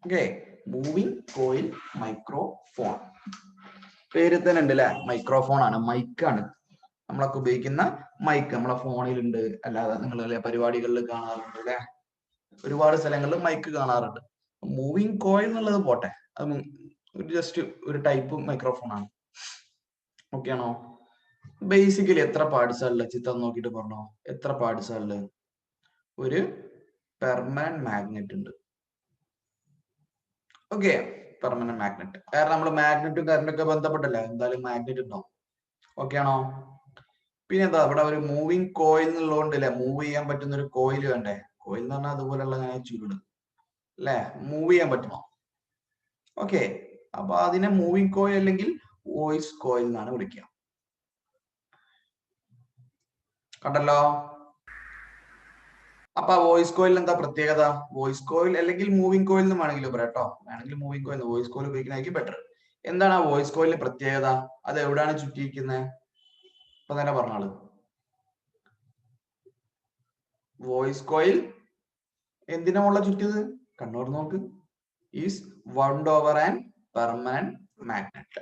Okay, moving coil microphone. പേര് തന്നെ ഉണ്ട് അല്ലെ, മൈക്രോഫോൺ ആണ്, മൈക്കാണ് നമ്മളൊക്കെ ഉപയോഗിക്കുന്ന മൈക്ക്. നമ്മളെ ഫോണിലുണ്ട്, അല്ലാതെ നിങ്ങൾ പരിപാടികളിൽ കാണാറുണ്ട് അല്ലെ, ഒരുപാട് സ്ഥലങ്ങളിൽ മൈക്ക് കാണാറുണ്ട്. മൂവിങ് കോയിൽ എന്നുള്ളത് പോട്ടെ, അത് ജസ്റ്റ് ഒരു ടൈപ്പ് മൈക്രോഫോൺ ആണ്. ഓക്കെ ആണോ? ബേസിക്കലി എത്ര പാർട്സ് ഉള്ളത്? ചിത്രം നോക്കിയിട്ട് പറഞ്ഞോ, എത്ര പാർട്സ് ഉള്ളത്? ഒരു പെർമനന്റ് മാഗ്നറ്റ് ഉണ്ട്. Okay, permanent magnet. കാരണം നമ്മൾ മാഗ്നറ്റും കറണ്ടും ഒക്കെ ബന്ധപ്പെട്ടല്ലേ, എന്തായാലും മാഗ്നറ്റ് ഉണ്ടാവും. ഓക്കെ ആണോ? പിന്നെ എന്താ ഇവിടെ ഒരു മൂവിങ് കോയിൽ എന്നുള്ളതുകൊണ്ട് അല്ലെ, മൂവ് ചെയ്യാൻ പറ്റുന്ന ഒരു കോയിൽ വേണ്ടേ? കോയിൽ എന്ന് പറഞ്ഞാൽ അതുപോലെയുള്ള ചുരുട് അല്ലെ, മൂവ് ചെയ്യാൻ പറ്റണോ? ഓക്കെ, അപ്പൊ അതിനെ മൂവിങ് കോയിൽ അല്ലെങ്കിൽ വോയിസ് കോയിൽ എന്നാണ് വിളിക്കുക. കണ്ടല്ലോ. അപ്പൊ വോയിസ് കോയിൽ എന്താ പ്രത്യേകത? വോയിസ് കോയിൽ അല്ലെങ്കിൽ മൂവിങ് കോയിൽ എന്ന് വേണമെങ്കിലും പറയാം കേട്ടോ. വേണമെങ്കിൽ മൂവിങ് കോയിൽ, വോയിസ് കോയിൽ ഉപയോഗിക്കുന്നതായിരിക്കും ബെറ്റർ. എന്താണ് ആ വോയിസ് കോയിലിന്റെ പ്രത്യേകത? അത് എവിടെയാണ് ചുറ്റിയിരിക്കുന്നത്? ഇപ്പൊ തന്നെ പറഞ്ഞാള്. വോയിസ് കോയിൽ എന്തിനാ ഉള്ള ചുറ്റിയത്? കണ്ണൂർ നോക്ക്. Is wound over and permanent magnet.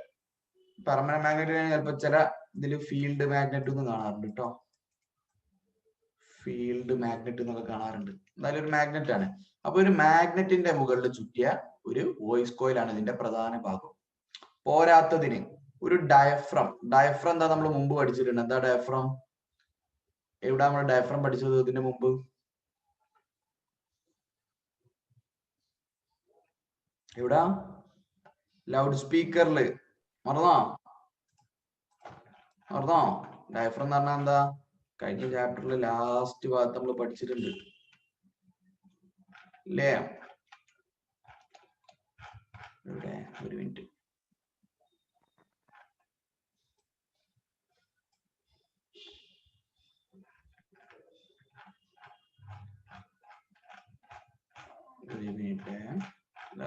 Permanent magnet ചിലപ്പോ ചില ഇതിൽ ഫീൽഡ് മാഗ്നറ്റ് ഒന്നും കാണാറുണ്ട് കേട്ടോ. ഫീൽഡ് മാഗ്നറ്റ് എന്നൊക്കെ കാണാറുണ്ട്. എന്തായാലും ഒരു മാഗ്നറ്റ് ആണ്. അപ്പൊ ഒരു മാഗ്നറ്റിന്റെ മുകളിൽ ചുറ്റിയ ഒരു വോയിസ് കോയിൽ ആണ് ഇതിന്റെ പ്രധാന ഭാഗം. പോരാത്തതിന് ഒരു ഡയഫ്രം. ഡയഫ്രം എന്താ നമ്മൾ മുമ്പ് പഠിച്ചിട്ടുണ്ട്? എന്താ ഡയഫ്രം? എവിടെ നമ്മൾ ഡയഫ്രം പഠിച്ചത് ഇതിന്റെ മുമ്പ്? എവിടാ? ലൗഡ് സ്പീക്കറിൽ. മറന്നോ? മറന്നോ? ഡയഫ്രം എന്ന് പറഞ്ഞാൽ എന്താ? കഴിഞ്ഞ ചാപ്റ്ററിൽ ലാസ്റ്റ് ഭാഗത്ത് നമ്മൾ പഠിച്ചിട്ടുണ്ട് അല്ലേ? ഇവിടെ ഒരു മിനിറ്റ്.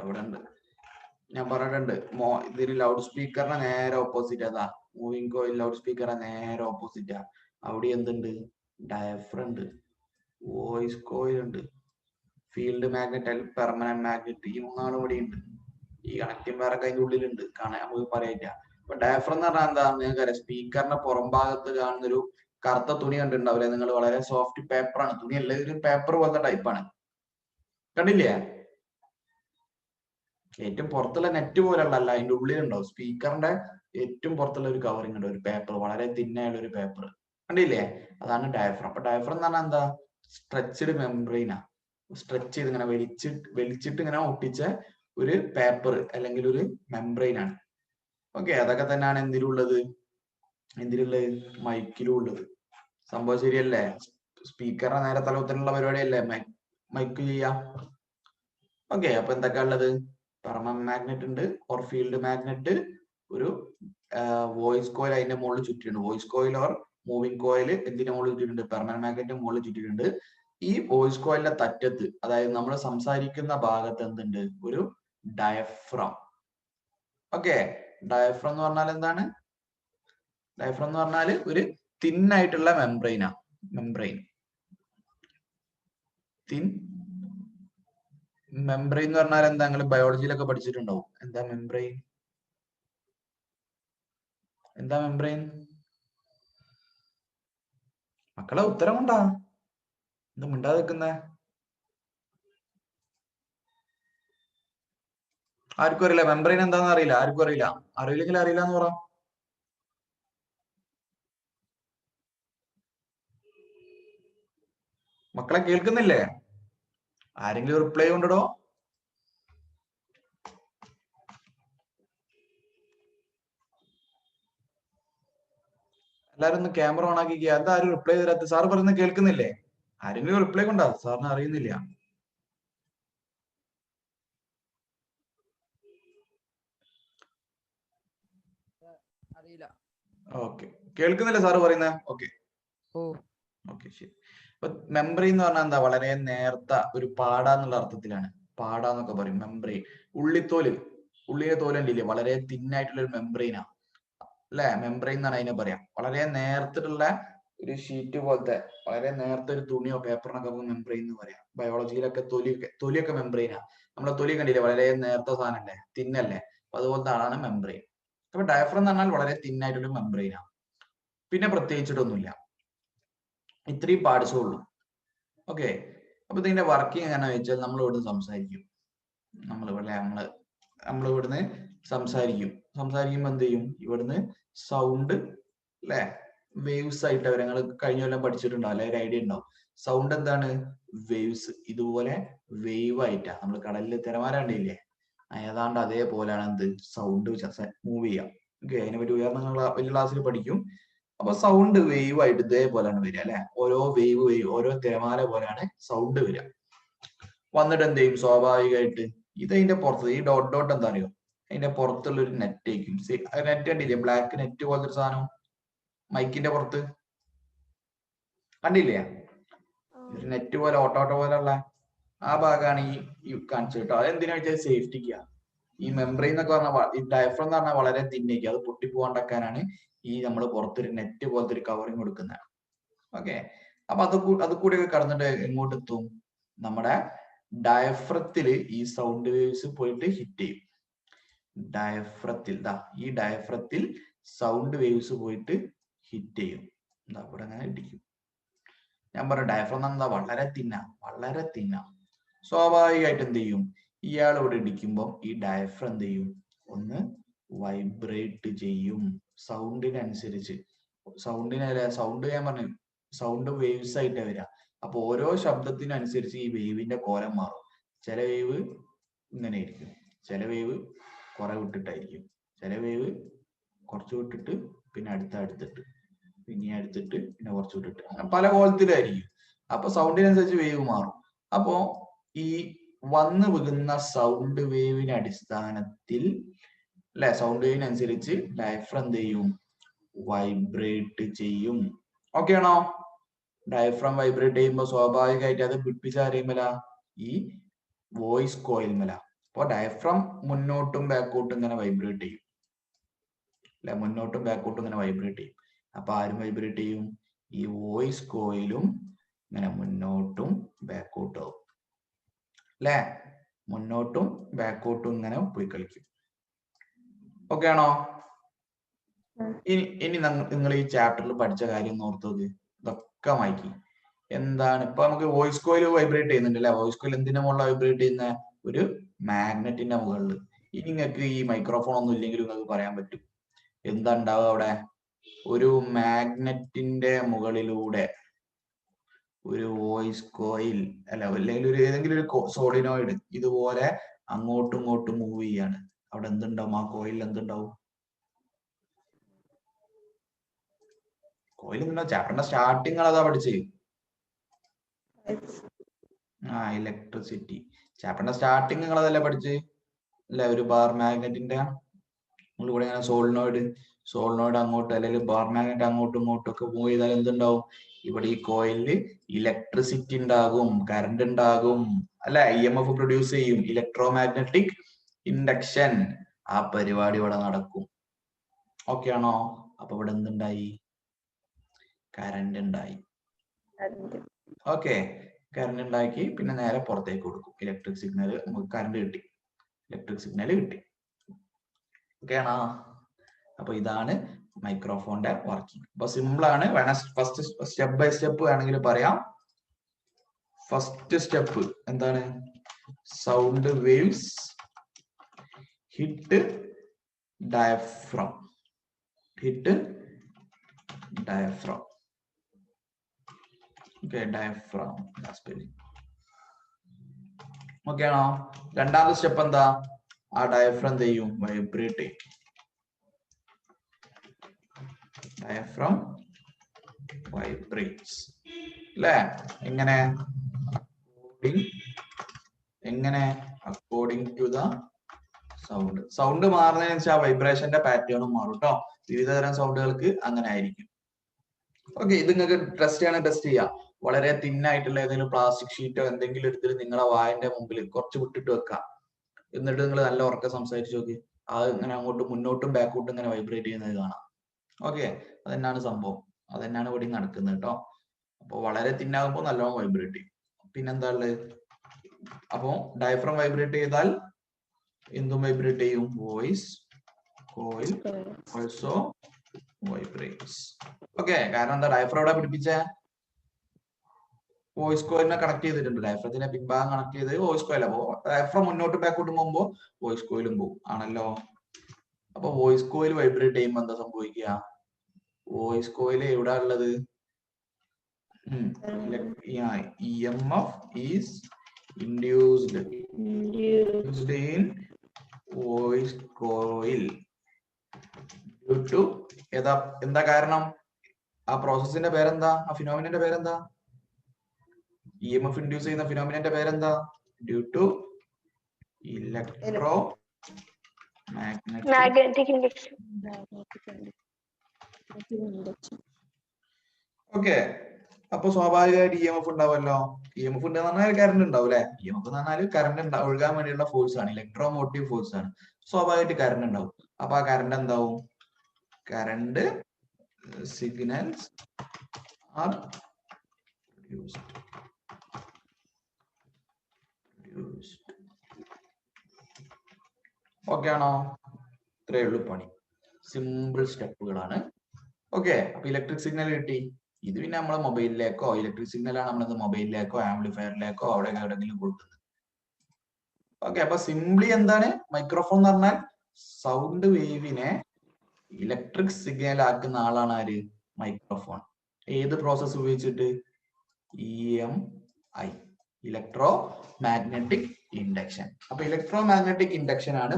അവിടെ ഉണ്ട്, ഞാൻ പറഞ്ഞിട്ടുണ്ട്. ഇതിന് ലൗഡ് സ്പീക്കറിന് നേരെ ഓപ്പോസിറ്റ് അതാ, മൂവിങ് കോയിൽ ലൗഡ് സ്പീക്കറിന് നേരെ ഓപ്പോസിറ്റാ. അവിടെ എന്തുണ്ട്? ഡയഫ്രം ഉണ്ട്, വോയിസ് കോയിൽ ഉണ്ട്, ഫീൽഡ് മാഗ്നറ്റ്, പെർമനന്റ് മാഗ്നറ്റ്, ഈ മൂന്നാളും ഇവിടെ ഉണ്ട്. ഈ കണക്റ്റിംഗ് വേറെ അതിന്റെ ഉള്ളിലുണ്ട്, കാണാൻ നമുക്ക് പറയാനില്ല. അപ്പൊ ഡയഫ്രം എന്ന് പറഞ്ഞാൽ എന്താ? നിങ്ങൾക്കറിയാം, സ്പീക്കറിന്റെ പുറം ഭാഗത്ത് കാണുന്ന ഒരു കറുത്ത തുണി കണ്ടിട്ടുണ്ടാവില്ലേ നിങ്ങൾ? വളരെ സോഫ്റ്റ് പേപ്പറാണ്, തുണിയല്ല, ഒരു പേപ്പർ പോലത്തെ ടൈപ്പാണ്, കണ്ടില്ലേ? ഏറ്റവും പുറത്തുള്ള നെറ്റ് പോലുള്ള അല്ല, അതിന്റെ ഉള്ളിലുണ്ടാവും. സ്പീക്കറിന്റെ ഏറ്റവും പുറത്തുള്ള ഒരു കവറിങ് ഉണ്ട്, ഒരു പേപ്പർ, വളരെ തിന്നായുള്ള ഒരു പേപ്പർ, കണ്ടില്ലേ? അതാണ് ഡയഫ്രം. അപ്പൊ ഡയഫ്രം എന്ന് പറഞ്ഞാൽ എന്താ? സ്ട്രെച്ച്ഡ് മെംബ്രെയിനാ. സ്ട്രെച്ച് ചെയ്ത് ഇങ്ങനെ വലിച്ചിട്ട് ഇങ്ങനെ ഒട്ടിച്ച ഒരു പേപ്പർ അല്ലെങ്കിൽ ഒരു മെംബ്രെയിൻ ആണ്. ഓക്കെ, അതൊക്കെ തന്നെയാണ് എന്തിലുള്ളത്? മൈക്കിലും ഉള്ളത്. സംഭവം ശരിയല്ലേ? സ്പീക്കറിന്റെ നേരെ തലവത്തിനുള്ള പരിപാടിയല്ലേ മൈക്ക് ചെയ്യാം. ഓക്കെ, അപ്പൊ എന്തൊക്കെയാ ഉള്ളത്? പെർമനന്റ് മാഗ്നറ്റ് ഉണ്ട്, ഓർ ഫീൽഡ് മാഗ്നറ്റ്, ഒരു വോയിസ് കോയിൽ അതിന്റെ മുകളിൽ ചുറ്റിയിട്ടുണ്ട്. Voice coil or moving coil എന്തിന്റെ മുകളിൽ ചുറ്റിയിട്ടുണ്ട്? പെർമനന്റ് മാഗ്നറ്റിന്റെ മുകളിൽ ചുറ്റിയിട്ടുണ്ട്. ഈ വോയിസ് കോയിലിന്റെ തറ്റത്ത്, അതായത് നമ്മൾ സംസാരിക്കുന്ന ഭാഗത്ത് എന്തുണ്ട്? ഒരു ഡയഫ്രം. ഓക്കെ, ഡയഫ്രം എന്ന് പറഞ്ഞാൽ എന്താണ്? ഡയഫ്രം എന്ന് പറഞ്ഞാൽ ഒരു തിന്നായിട്ടുള്ള മെംബ്രെയിനാ. മെംബ്രെയിൻ, തിൻ മെംബ്രെയിൻ എന്ന് പറഞ്ഞാൽ എന്താ? നിങ്ങൾ ബയോളജിയിലൊക്കെ പഠിച്ചിട്ടുണ്ടാവും. എന്താ മെംബ്രെയിൻ? എന്താ മെംബ്രെയിൻ? മക്കളെ ഉത്തരം കൊണ്ടാ എന്താ മിണ്ടാതെ നിൽക്കുന്നേ? ആർക്കും അറിയില്ല മെംബ്രെയിൻ എന്താന്ന്? അറിയില്ല? ആർക്കും അറിയില്ല? അറിയില്ലെങ്കിൽ അറിയില്ല എന്ന് പറ. മക്കളെ കേൾക്കുന്നില്ലേ? ആരെങ്കിലും റിപ്ലൈ കൊണ്ടിടോ? എല്ലാരും ഒന്ന് ക്യാമറ ഓൺ ആക്കിക്കുക. എന്താ ആരും റിപ്ലൈ തരാത്ത? സാർ പറയുന്നത് കേൾക്കുന്നില്ലേ? ആരെങ്കിലും റിപ്ലൈ കൊണ്ടാ? സാറിന് അറിയുന്നില്ല. ഓക്കെ, കേൾക്കുന്നില്ല സാറ് പറയുന്നത്? ഓക്കെ ഓക്കെ, ശരി. അപ്പൊ മെംബ്രെയിൻ എന്ന് പറഞ്ഞാൽ എന്താ? വളരെ നേർത്ത ഒരു പാട എന്നുള്ള അർത്ഥത്തിലാണ്. പാട എന്നൊക്കെ പറയും മെംബ്രെയിൻ. ഉള്ളിത്തോല്, ഉള്ളിലെ തോല് ഉണ്ടില്ലേ, വളരെ തിന്നായിട്ടുള്ള ഒരു മെംബ്രെയിനാ അല്ലെ? മെംബ്രെയിൻ എന്നാണ് അതിനെ പറയാം. വളരെ നേർത്തിട്ടുള്ള ഒരു ഷീറ്റ് പോലത്തെ വളരെ നേരത്തെ ഒരു തുണിയോ പേപ്പറിനൊക്കെ മെംബ്രെയിൻ എന്ന് പറയാം. ബയോളജിയിലൊക്കെ തൊലിയൊക്കെ മെംബ്രെയിനാ. നമ്മുടെ തൊലി കണ്ടില്ലേ, വളരെ നേരത്തെ സാധനല്ലേ, തിന്നല്ലേ, അപ്പൊ അതുപോലത്തെ ആളാണ് മെംബ്രെയിൻ. അപ്പൊ ഡയഫ്രം എന്ന് പറഞ്ഞാൽ വളരെ തിന്നായിട്ടൊരു മെംബ്രെയിനാണ്. പിന്നെ പ്രത്യേകിച്ചിട്ടൊന്നുമില്ല, ഇത്രയും പാർട്സേ ഉള്ളൂ. ഓക്കെ, അപ്പൊ ഇതിന്റെ വർക്കിംഗ് എങ്ങനെയാണെന്ന് വെച്ചാൽ നമ്മൾ ഇവിടുന്ന് സംസാരിക്കും. നമ്മൾ ഇവിടുന്ന് സംസാരിക്കുമ്പോൾ എന്ത് ചെയ്യും, ഇവിടുന്ന് സൗണ്ട് അല്ലെ, വേവ്സ് ആയിട്ട് ഞങ്ങൾ കഴിഞ്ഞ കൊല്ലം പഠിച്ചിട്ടുണ്ടാവും അല്ലെ, ഒരു ഐഡിയ ഉണ്ടാവും. സൗണ്ട് എന്താണ്, വേവ്സ്. ഇതുപോലെ വേവ് ആയിട്ടാ നമ്മൾ കടലിൽ തിരമാല കണ്ടില്ലേ, ഏതാണ്ട് അതേപോലെയാണ് എന്ത് സൗണ്ട് മൂവ് ചെയ്യാം. ഓക്കെ, അതിനെ പറ്റി ഉയർന്ന വലിയ ക്ലാസ്സിൽ പഠിക്കും. അപ്പൊ സൗണ്ട് വേവ് ആയിട്ട് ഇതേപോലെയാണ് വരിക അല്ലെ, ഓരോ വേവ് ഓരോ തിരമാല പോലെയാണ് സൗണ്ട് വരിക. വന്നിട്ട് എന്ത് ചെയ്യും, സ്വാഭാവികമായിട്ട് ഇത് അതിന്റെ പുറത്ത് ഈ ഡോട്ട് എന്താ അറിയോ, അതിന്റെ പുറത്തുള്ള ഒരു നെറ്റ് ആയിരിക്കും. നെറ്റ് കണ്ടില്ലേ, ബ്ലാക്ക് നെറ്റ് പോലത്തെ ഒരു സാധനം മൈക്കിന്റെ പുറത്ത് കണ്ടില്ലേ, ഒരു നെറ്റ് പോലെ ഓട്ടോ പോലെയുള്ള ആ ഭാഗമാണ് ഈ കാണിച്ചു കേട്ടോ. അതെന്തിനാ വെച്ചാൽ സേഫ്റ്റിക്കാ. ഈ മെംബ്രെയിൻ എന്നൊക്കെ പറഞ്ഞാൽ, ഈ ഡയഫ്രം എന്ന് പറഞ്ഞാൽ വളരെ തിന്നേക്ക്, അത് പൊട്ടിപ്പോകാണ്ടാക്കാനാണ് ഈ നമ്മൾ പുറത്തൊരു നെറ്റ് പോലത്തെ ഒരു കവറിങ് കൊടുക്കുന്നത്. ഓക്കെ, അപ്പൊ അത് കൂടി കടന്നിട്ട് എങ്ങോട്ട് എത്തും, നമ്മുടെ ഡയഫ്രത്തില് ഈ സൗണ്ട് വേവ്സ് പോയിട്ട് ഹിറ്റ് ചെയ്യും. ഈ ഡയഫ്രത്തിൽ സൗണ്ട് വേവ്സ് പോയിട്ട് ഹിറ്റ് ചെയ്യും. ഇവിടെ അങ്ങനെ ഇടിക്കും. ഞാൻ പറഞ്ഞു ഡയഫ്രം എന്താ, വളരെ തിന്ന. സ്വാഭാവികമായിട്ട് എന്ത് ചെയ്യും, ഇയാൾ ഇവിടെ ഇടിക്കുമ്പോൾ ഈ ഡയഫ്രം എന്ത് ചെയ്യും, ഒന്ന് വൈബ്രേറ്റ് ചെയ്യും സൗണ്ടിനനുസരിച്ച്. സൗണ്ട് ഞാൻ പറഞ്ഞു, സൗണ്ട് വേവ്സ് ആയിട്ടാണ് വരിക. അപ്പൊ ഓരോ ശബ്ദത്തിനനുസരിച്ച് ഈ വേവിന്റെ കോലം മാറും. ചില വേവ് ഇങ്ങനെ ആയിരിക്കും, ചില വേവ് കുറെ വിട്ടിട്ടായിരിക്കും, ചില വേവ് കുറച്ച് വിട്ടിട്ട് പിന്നെ അടുത്തിട്ട് പിന്നെ അടുത്തിട്ട് പിന്നെ കുറച്ച് വിട്ടിട്ട്, അങ്ങനെ പല കോലത്തിലായിരിക്കും. അപ്പൊ സൗണ്ടിനനുസരിച്ച് വേവ് മാറും. അപ്പോ ഈ വന്നു വീഴുന്ന സൗണ്ട് വേവിന്റെ അടിസ്ഥാനത്തിൽ അല്ലെ, സൗണ്ട് വേവിനനുസരിച്ച് ഡയഫ്രം എന്ത് ചെയ്യും, വൈബ്രേറ്റ് ചെയ്യും. ഓക്കെ ആണോ? ഡയഫ്രം വൈബ്രേറ്റ് ചെയ്യുമ്പോൾ സ്വാഭാവികമായിട്ട് അത് പിടിപ്പിച്ച അറിയുമല്ല, ഈ വോയിസ് കോയിൽ മേല. അപ്പൊ ഡയഫ്രം മുന്നോട്ടും ബാക്കോട്ടും ഇങ്ങനെ വൈബ്രേറ്റ് ചെയ്യും അല്ലെ, മുന്നോട്ടും ബാക്കോട്ടും ഇങ്ങനെ വൈബ്രേറ്റ് ചെയ്യും. അപ്പൊ ആരും വൈബ്രേറ്റ് ചെയ്യും, ഈ വോയിസ് കോയിലും ഇങ്ങനെ മുന്നോട്ടും ബാക്കോട്ടും ആവും അല്ലെ, മുന്നോട്ടും ബാക്കോട്ടും ഇങ്ങനെ പോയി കളിക്കും. ഓക്കെ ആണോ? ഇനി നിങ്ങൾ ഈ ചാപ്റ്ററിൽ പഠിച്ച കാര്യം ഓർത്ത് നോക്ക്, ഇതൊക്കെ മാറ്റി. എന്താണ് ഇപ്പൊ നമുക്ക് വോയിസ് കോയിൽ വൈബ്രേറ്റ് ചെയ്യുന്നുണ്ട് അല്ലെ, വോയിസ് കോയിൽ എന്തിന്റെ മുകളിൽ വൈബ്രേറ്റ് ചെയ്യുന്ന, ഒരു മാഗ്നറ്റിന്റെ മുകളിൽ. ഇനി നിങ്ങൾക്ക് ഈ മൈക്രോഫോൺ ഒന്നും ഇല്ലെങ്കിൽ നിങ്ങൾക്ക് പറയാൻ പറ്റും എന്താ ഉണ്ടാവുക അവിടെ, ഒരു മാഗ്നറ്റിന്റെ മുകളിലൂടെ ഒരു വോയിസ് കോയിൽ അല്ല, അല്ലെങ്കിൽ ഏതെങ്കിലും ഒരു സോളിനോയിഡ് ഇതുപോലെ അങ്ങോട്ടും ഇങ്ങോട്ടും മൂവ് ചെയ്യാണ്. അവിടെ എന്തുണ്ടാവും, ആ കോയിലിൽ എന്തുണ്ടാവും, കോയിൽ എന്തുണ്ടാവും, ചാപ്റ്ററിന്റെ സ്റ്റാർട്ടിങ് അതാ പഠിച്ചേ. ഇലക്ട്രിസിറ്റി. ചാപ്റ്ററിന്റെ സ്റ്റാർട്ടിങ് നിങ്ങൾ അതല്ലേ പഠിച്ച് അല്ലെ, ഒരു ബാർ മാഗ്നറ്റിന്റെ ഇവിടെ ഇങ്ങനെ സോളിനോയിഡ് അങ്ങോട്ട് അല്ലെങ്കിൽ ബാർ മാഗ്നറ്റ് അങ്ങോട്ടും ഇങ്ങോട്ടും ഒക്കെ മൂവ് ചെയ്താൽ എന്തുണ്ടാവും, ഇവിടെ ഈ കോയിലിൽ ഇലക്ട്രിസിറ്റി ഉണ്ടാകും, കറണ്ട് ഉണ്ടാകും അല്ലെ, EMF പ്രൊഡ്യൂസ് ചെയ്യും, ഇലക്ട്രോ മാഗ്നറ്റിക് ഇൻഡക്ഷൻ. ആ പരിപാടി ഇവിടെ നടക്കും. ഓക്കെ ആണോ? അപ്പൊ ഇവിടെ എന്തുണ്ടായി, കറണ്ട് ഉണ്ടായി. ഓക്കെ, കറണ്ട് ഉണ്ടാക്കി പിന്നെ നേരെ പുറത്തേക്ക് കൊടുക്കും, ഇലക്ട്രിക് സിഗ്നൽ, നമുക്ക് കറണ്ട് കിട്ടി, ഇലക്ട്രിക് സിഗ്നൽ കിട്ടി. ഓക്കെ ആണോ? അപ്പൊ ഇതാണ് മൈക്രോഫോണിന്റെ വർക്കിംഗ്. അപ്പൊ സിമ്പിൾ ആണ്, വേണം ഫസ്റ്റ് സ്റ്റെപ്പ് ബൈ സ്റ്റെപ്പ് വേണമെങ്കിൽ പറയാം. ഫസ്റ്റ് സ്റ്റെപ്പ് എന്താണ്, sound waves hit diaphragm. Okay, diaphragm spelling. Okay ആണോ? രണ്ടാമത്തെ സ്റ്റെപ്പ് എന്താ, ആ ഡയഫ്രം എന്ത് ചെയ്യും, വൈബ്രേറ്റ് ചെയ്യും. ഡയഫ്രം വൈബ്രേറ്റ്സ് അല്ലേ, എങ്ങനെ അക്കോർഡിംഗ് ടു ദ സൗണ്ട് മാറുന്നതിന് വെച്ചാൽ വൈബ്രേഷന്റെ പാറ്റേണും മാറും കേട്ടോ. വിവിധ തരം സൗണ്ടുകൾക്ക് അങ്ങനെ ആയിരിക്കും. ഓക്കെ, ഇത് നിങ്ങൾക്ക് ടെസ്റ്റ് ചെയ്യാം. വളരെ തിന്നായിട്ടുള്ള ഏതെങ്കിലും പ്ലാസ്റ്റിക് ഷീറ്റോ എന്തെങ്കിലും എടുത്തിട്ട് നിങ്ങളെ വായന്റെ മുമ്പിൽ കുറച്ച് വിട്ടിട്ട് വെക്കാം. എന്നിട്ട് നിങ്ങൾ നല്ല ഉറക്കെ സംസാരിച്ച് നോക്കി, അത് ഇങ്ങനെ അങ്ങോട്ടും മുന്നോട്ടും ബാക്കോട്ടും ഇങ്ങനെ വൈബ്രേറ്റ് ചെയ്യുന്നത് കാണാം. ഓക്കെ, അതെന്നാണ് സംഭവം. അതന്നെയാണ് ഇവിടെ നടക്കുന്നത് കേട്ടോ. അപ്പൊ വളരെ തിന്നാകുമ്പോൾ നല്ലോണം വൈബ്രേറ്റ് ചെയ്യും. പിന്നെന്താ ഉള്ളത്? അപ്പോ ഡയഫ്രം വൈബ്രേറ്റ് ചെയ്താൽ എന്തും വൈബ്രേറ്റ് ചെയ്യും. Voice coil also vibrates. Okay, കാരണം എന്താ? ഡയഫ്രം ഇവിടെ പിടിപ്പിച്ച വോയിസ് കോയിലിനെ കണക്ട് ചെയ്തിട്ടുണ്ട്. ഡയഫ്രത്തിന്റെ പിൻഭാഗം കണക്ട് ചെയ്ത് വോയിസ് കോയിൽ. അപ്പോ ഡയഫ്രം മുന്നോട്ട് ബാക്കോട്ട് പോകുമ്പോ വോയിസ് കോയിലും പോകും ആണല്ലോ. അപ്പൊ വോയിസ് കോയിൽ വൈബ്രേറ്റ് ചെയ്യുമ്പോൾ എന്താ സംഭവിക്കുക? വോയിസ് കോയിൽ എവിടെ ഉള്ളത്? EMF is induced in voice coil due to എന്താ കാരണം? ആ പ്രോസസ്സിന്റെ പേരെന്താ? ആ ഫിനോമിനന്റെ പേരെന്താ? EMF ഇൻഡ്യൂസ് ചെയ്യുന്ന ഫിനോമിനന്റെ പേരെന്താ? Due to electromagnetic induction. Okay, അപ്പൊ സ്വാഭാവികമായിട്ട് EMF ഉണ്ടാവുമല്ലോ. EMF ഉണ്ടെന്ന് പറഞ്ഞാൽ കറണ്ട് ഉണ്ടാവും അല്ലെ? EMF എന്ന് പറഞ്ഞാൽ കറണ്ട് ഒഴുകാൻ വേണ്ടിയുള്ള ഫോഴ്സ് ആണ്, ഇലക്ട്രോ മോട്ടീവ് ഫോഴ്സ് ആണ്. സ്വാഭാവികമായിട്ട് കറണ്ട് ഉണ്ടാവും. അപ്പൊ ആ കറണ്ട് എന്താവും? കറണ്ട് സിഗ്നൽസ് ആർ ഓക്കെ ആണോ? ഇത്രയേ ഉള്ളൂ പണി. സിമ്പിൾ സ്റ്റെപ്പുകളാണ്. ഓക്കെ, അപ്പൊ ഇലക്ട്രിക് സിഗ്നൽ കിട്ടി. ഇത് പിന്നെ നമ്മളെ മൊബൈലിലേക്കോ, ഇലക്ട്രിക് സിഗ്നലാണ് നമ്മളത് മൊബൈലിലേക്കോ ആംപ്ലിഫയറിലേക്കോ അവിടെ എവിടെയെങ്കിലും കൊടുക്കുന്നത്. ഓക്കെ, അപ്പൊ സിംപ്ലി എന്താണ് മൈക്രോഫോൺ എന്ന് പറഞ്ഞാൽ? സൗണ്ട് വേവിനെ ഇലക്ട്രിക് സിഗ്നൽ ആക്കുന്ന ആളാണ് ആര്? മൈക്രോഫോൺ. ഏത് പ്രോസസ് ഉപയോഗിച്ചിട്ട്? EMI, electromagnetic induction. അപ്പൊ ഇലക്ട്രോ മാഗ്നറ്റിക് ഇൻഡക്ഷൻ ആണ്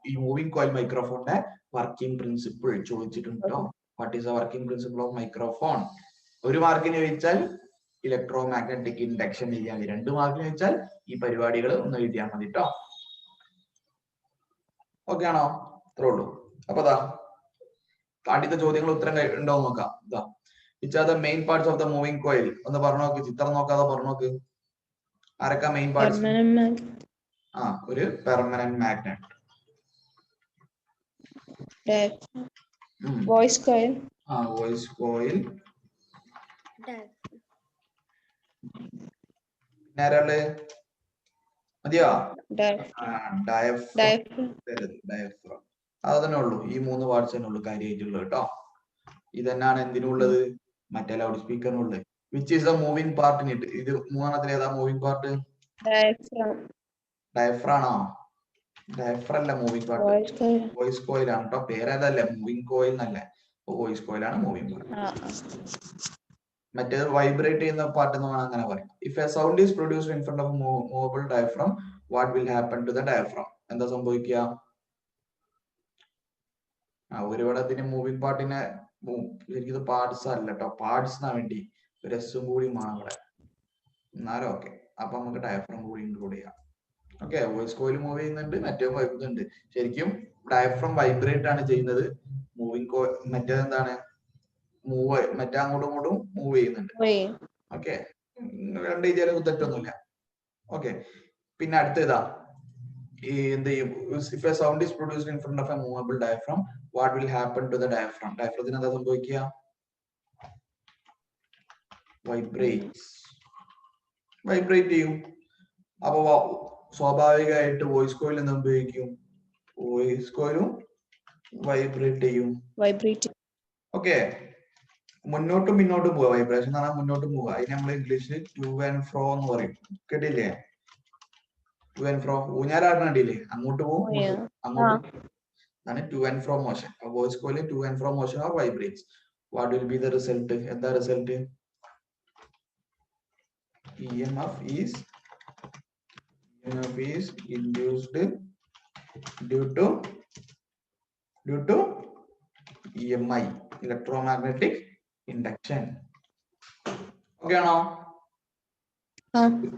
ഈ മൂവിംഗ് കോയിൽ മൈക്രോഫോണിന്റെ വർക്കിംഗ് പ്രിൻസിപ്പിൾ. ചോദിച്ചിട്ടുണ്ടോ? What is the working principle of microphone? ഒരു മാർക്കിന് ചോദിച്ചാൽ ഇലക്ട്രോ മാഗ്നറ്റിക് ഇൻഡക്ഷൻ എഴുതിയാൽ മതി. 2 മാർക്കിന് ചോദിച്ചാൽ ഈ പരിപാടികൾ ഒന്ന് എഴുതിയാൽ മതി കേട്ടോ. ഓക്കെ ആണോ? ഇത്രേ ഉള്ളൂ. അപ്പൊ ആദ്യത്തെ ചോദ്യങ്ങൾ ഉത്തരം ഉണ്ടോ നോക്കാം. Which are the main parts of the moving coil? ഒന്ന് പറഞ്ഞു നോക്ക്. ചിത്രം നോക്കാതെ പറഞ്ഞു നോക്ക്. ആരൊക്കെ മെയിൻ പാർട്സ്? ഒരു permanent magnet, voice coil, voice coil, നേരെ മതിയോ? ഡയഫ്രം. അതന്നെ ഉള്ളൂ. ഈ 3 പാർട്സ് തന്നെ ഉള്ളൂ കാര്യമായിട്ടുള്ളത് കേട്ടോ. ഇതന്നെയാണ് എന്തിനുള്ളത്? മറ്റേ ലൗഡ് സ്പീക്കറിനുള്ളത്. Which is the moving part in it? ഇത് 3 ഏതാ മൂവിംഗ് പാർട്ട്? ഡയഫ്രം ആണോ? ഡയഫ്രം അല്ല മൂവിംഗ് പാർട്ട്, വോയിസ് കോയിൽ ആണ് കേട്ടോ. പേരേതല്ലേ? മൂവിംഗ് കോയിൽ എന്നല്ലേ. വോയിസ് കോയിൽ ആണ് മൂവിംഗ് പാർട്ട്. മറ്റേത് വൈബ്രേറ്റ് ചെയ്യുന്ന പാർട്ട് എന്ന് വേണം അങ്ങനെ പറയാം. If a sound is produced in front of movable diaphragm, what will happen to the diaphragm? എന്താ സംഭവിക്കുക? ഒരുപാട് അതിന് മൂവിംഗ് പാർട്ടിനെ ശരിക്കും പാർട്സ് അല്ല കേട്ടോ, പാർട്സിനാ വേണ്ടി ഒരു എസ്സും കൂടി വേണം ഇവിടെ, എന്നാലും ഓക്കെ. അപ്പൊ നമുക്ക് ഡയഫ്രം കൂടി ഇൻക്ലൂഡ് ചെയ്യാം. ഓക്കെ, വോയിസ് കോയിൽ മൂവ് ചെയ്യുന്നുണ്ട്, മറ്റേ വൈബ്രേറ്റ്. ശരിക്കും ഡയഫ്രം വൈബ്രേറ്റ് ആണ് ചെയ്യുന്നത്. മൂവിംഗ് കോയിൽ മറ്റേതെന്താണ്? മറ്റേ അങ്ങോട്ടും ഇങ്ങോട്ടും മൂവ് ചെയ്യുന്നുണ്ട്. ഓക്കെ, 2 ചെറിയ തെറ്റൊന്നുമില്ല. ഓക്കെ, പിന്നെ അടുത്ത എന്ത് ചെയ്യും? If a sound is produced in front of a movable diaphragm, what will happen to the diaphragm? ഡയഫ്രത്തിന് എന്താ സംഭവിക്കുക? വൈബ്രേറ്റ് ചെയ്യും. അപ്പൊ സ്വാഭാവികമായിട്ട് വോയിസ് കോയിൽ എന്ത് സംഭവിക്കും? വോയിസ് കോയിലും വൈബ്രേറ്റ് ചെയ്യും. ഓക്കെ, മുന്നോട്ടും പിന്നോട്ടും പോവുക. വൈബ്രേഷൻ എന്ന് പറഞ്ഞാൽ മുന്നോട്ടും പോവുക. അതിന് നമ്മൾ ഇംഗ്ലീഷിൽ ടു ആൻഡ് ഫ്രോ എന്ന് പറയും. കേട്ടില്ലേ? To and ഫ്രോ. ഊഞ്ഞാലാടണം കണ്ടില്ലേ? അങ്ങോട്ട് പോകും അങ്ങോട്ട്. അതാണ് to and fro motion. Voice coil to and fro motion or vibrates. What will be the result? എന്താ result? EMF is induced due to EMI, electromagnetic induction. Okay ആണോ?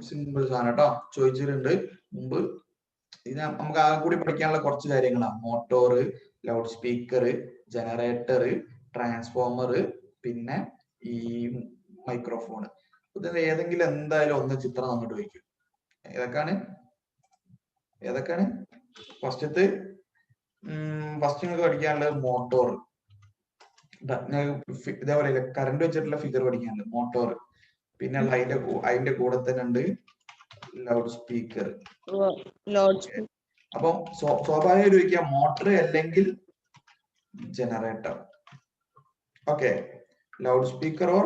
സിമ്പിൾ സാധനം കേട്ടോ. ചോദിച്ചിട്ടുണ്ട് മുമ്പ്. ഇത് നമുക്ക് ആകെ കൂടി പഠിക്കാനുള്ള കുറച്ച് കാര്യങ്ങളാണ്. Motor, loud speaker, generator, transformer, പിന്നെ ഈ മൈക്രോഫോൺ. ഇതിൽ ഏതെങ്കിലും എന്തായാലും ഒന്ന് ചിത്രം അങ്ങോട്ട് വയ്ക്കും. ഏതൊക്കെയാണ്? ഫസ്റ്റ് നിങ്ങൾക്ക് പഠിക്കാനുള്ളത് മോട്ടോർ. ഇതേപോലെ കറണ്ട് വെച്ചിട്ടുള്ള ഫിഗർ പഠിക്കാനുണ്ട്, മോട്ടോർ. പിന്നെ അതിന്റെ കൂടെ തന്നെ ഉണ്ട് ലൗഡ് സ്പീക്കർ. അപ്പൊ സ്വാഭാവികമായിട്ട് ചോദിക്കാം മോട്ടർ അല്ലെങ്കിൽ generator. Okay, loudspeaker or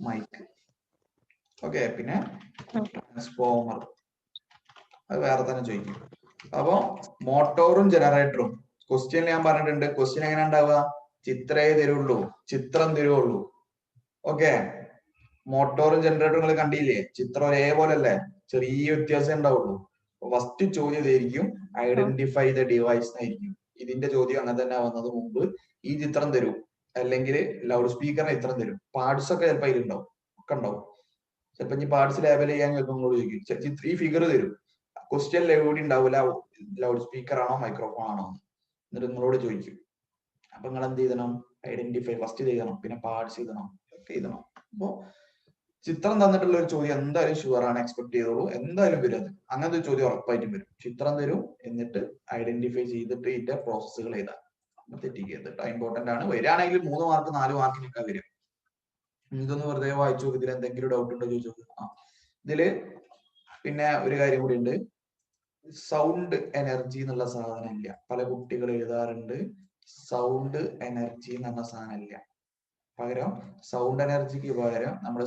mike. Okay, പിന്നെ ട്രാൻസ്ഫോമർ, അത് വേറെ തന്നെ ചോദിക്കും. അപ്പൊ മോട്ടോറും ജനറേറ്ററും ക്വസ്റ്റ്യൻ ഞാൻ പറഞ്ഞിട്ടുണ്ട്. ക്വസ്റ്റ്യൻ എങ്ങനെ ഉണ്ടാവുക? ചിത്രേ തരുള്ളൂ, ചിത്രം തരുള്ളൂ. ഓക്കെ, മോട്ടോറും ജനറേറ്ററും നിങ്ങൾ കണ്ടില്ലേ? ചിത്രം ഒരേപോലെ അല്ലേ, ചെറിയ വ്യത്യാസം ഉണ്ടാവുള്ളൂ. ഫസ്റ്റ് ചോദ്യം ഇതായിരിക്കും, ഐഡന്റിഫൈ ദ ഡിവൈസ് ആയിരിക്കും. ഇതിന്റെ ചോദ്യം അങ്ങനെ തന്നെ വന്നത്. മുമ്പ് ഈ ചിത്രം തരും, അല്ലെങ്കിൽ ലൗഡ് സ്പീക്കറിന് ചിത്രം തരും. പാർട്സ് ഒക്കെ ചിലപ്പോൾ അതിലുണ്ടാവും, ഒക്കെ ഉണ്ടാവും. ചിലപ്പോൾ ഇനി പാർട്സ് ലേബൽ ചെയ്യാൻ ചിലപ്പോൾ നിങ്ങളോട് ചോദിക്കും. ഈ ഫിഗർ തരും, ക്വസ്റ്റ്യൻ എവിടെ ഉണ്ടാവില്ല ലൗഡ് സ്പീക്കർ ആണോ മൈക്രോഫോൺ ആണോ, എന്നിട്ട് നിങ്ങളോട് ചോദിക്കും. അപ്പൊ നിങ്ങൾ എന്ത് ചെയ്യണം? ഐഡന്റിഫൈ ഫസ്റ്റ് ചെയ്യണം, പിന്നെ പാർട്സ് ചെയ്യണം, ഒക്കെ ചെയ്യണം. അപ്പോ ചിത്രം തന്നിട്ടുള്ള ഒരു ചോദ്യം എന്തായാലും ഷുവർ ആണ്, എക്സ്പെക്ട് ചെയ്തോളൂ, എന്തായാലും വരും. അത് അങ്ങനത്തെ ഒരു ചോദ്യം ഉറപ്പായിട്ടും വരും. ചിത്രം തരും, എന്നിട്ട് ഐഡന്റിഫൈ ചെയ്തിട്ട് ഇതിന്റെ പ്രോസസ്സുകൾ എഴുതാം. തെറ്റിക്കരുത്, ഇമ്പോർട്ടന്റ് ആണ്. വരികയാണെങ്കിൽ 3 മാർക്ക് 4 മാർക്കിനൊക്കെ വരും. ഇതൊന്ന് വെറുതെ വായിച്ചു നോക്കി, ഇതിൽ എന്തെങ്കിലും ഡൗട്ട് ഉണ്ടോ ചോദിച്ചു നോക്ക്. ഇതില് പിന്നെ ഒരു കാര്യം കൂടി ഉണ്ട്, സൗണ്ട് എനർജി എന്നുള്ള സാധനം ഇല്ല. പല കുട്ടികൾ എഴുതാറുണ്ട് സൗണ്ട് എനർജി എന്ന് പറഞ്ഞ സാധനം ഇല്ല. പകരം സൗണ്ട് എനർജിക്ക് പകരം നമ്മൾ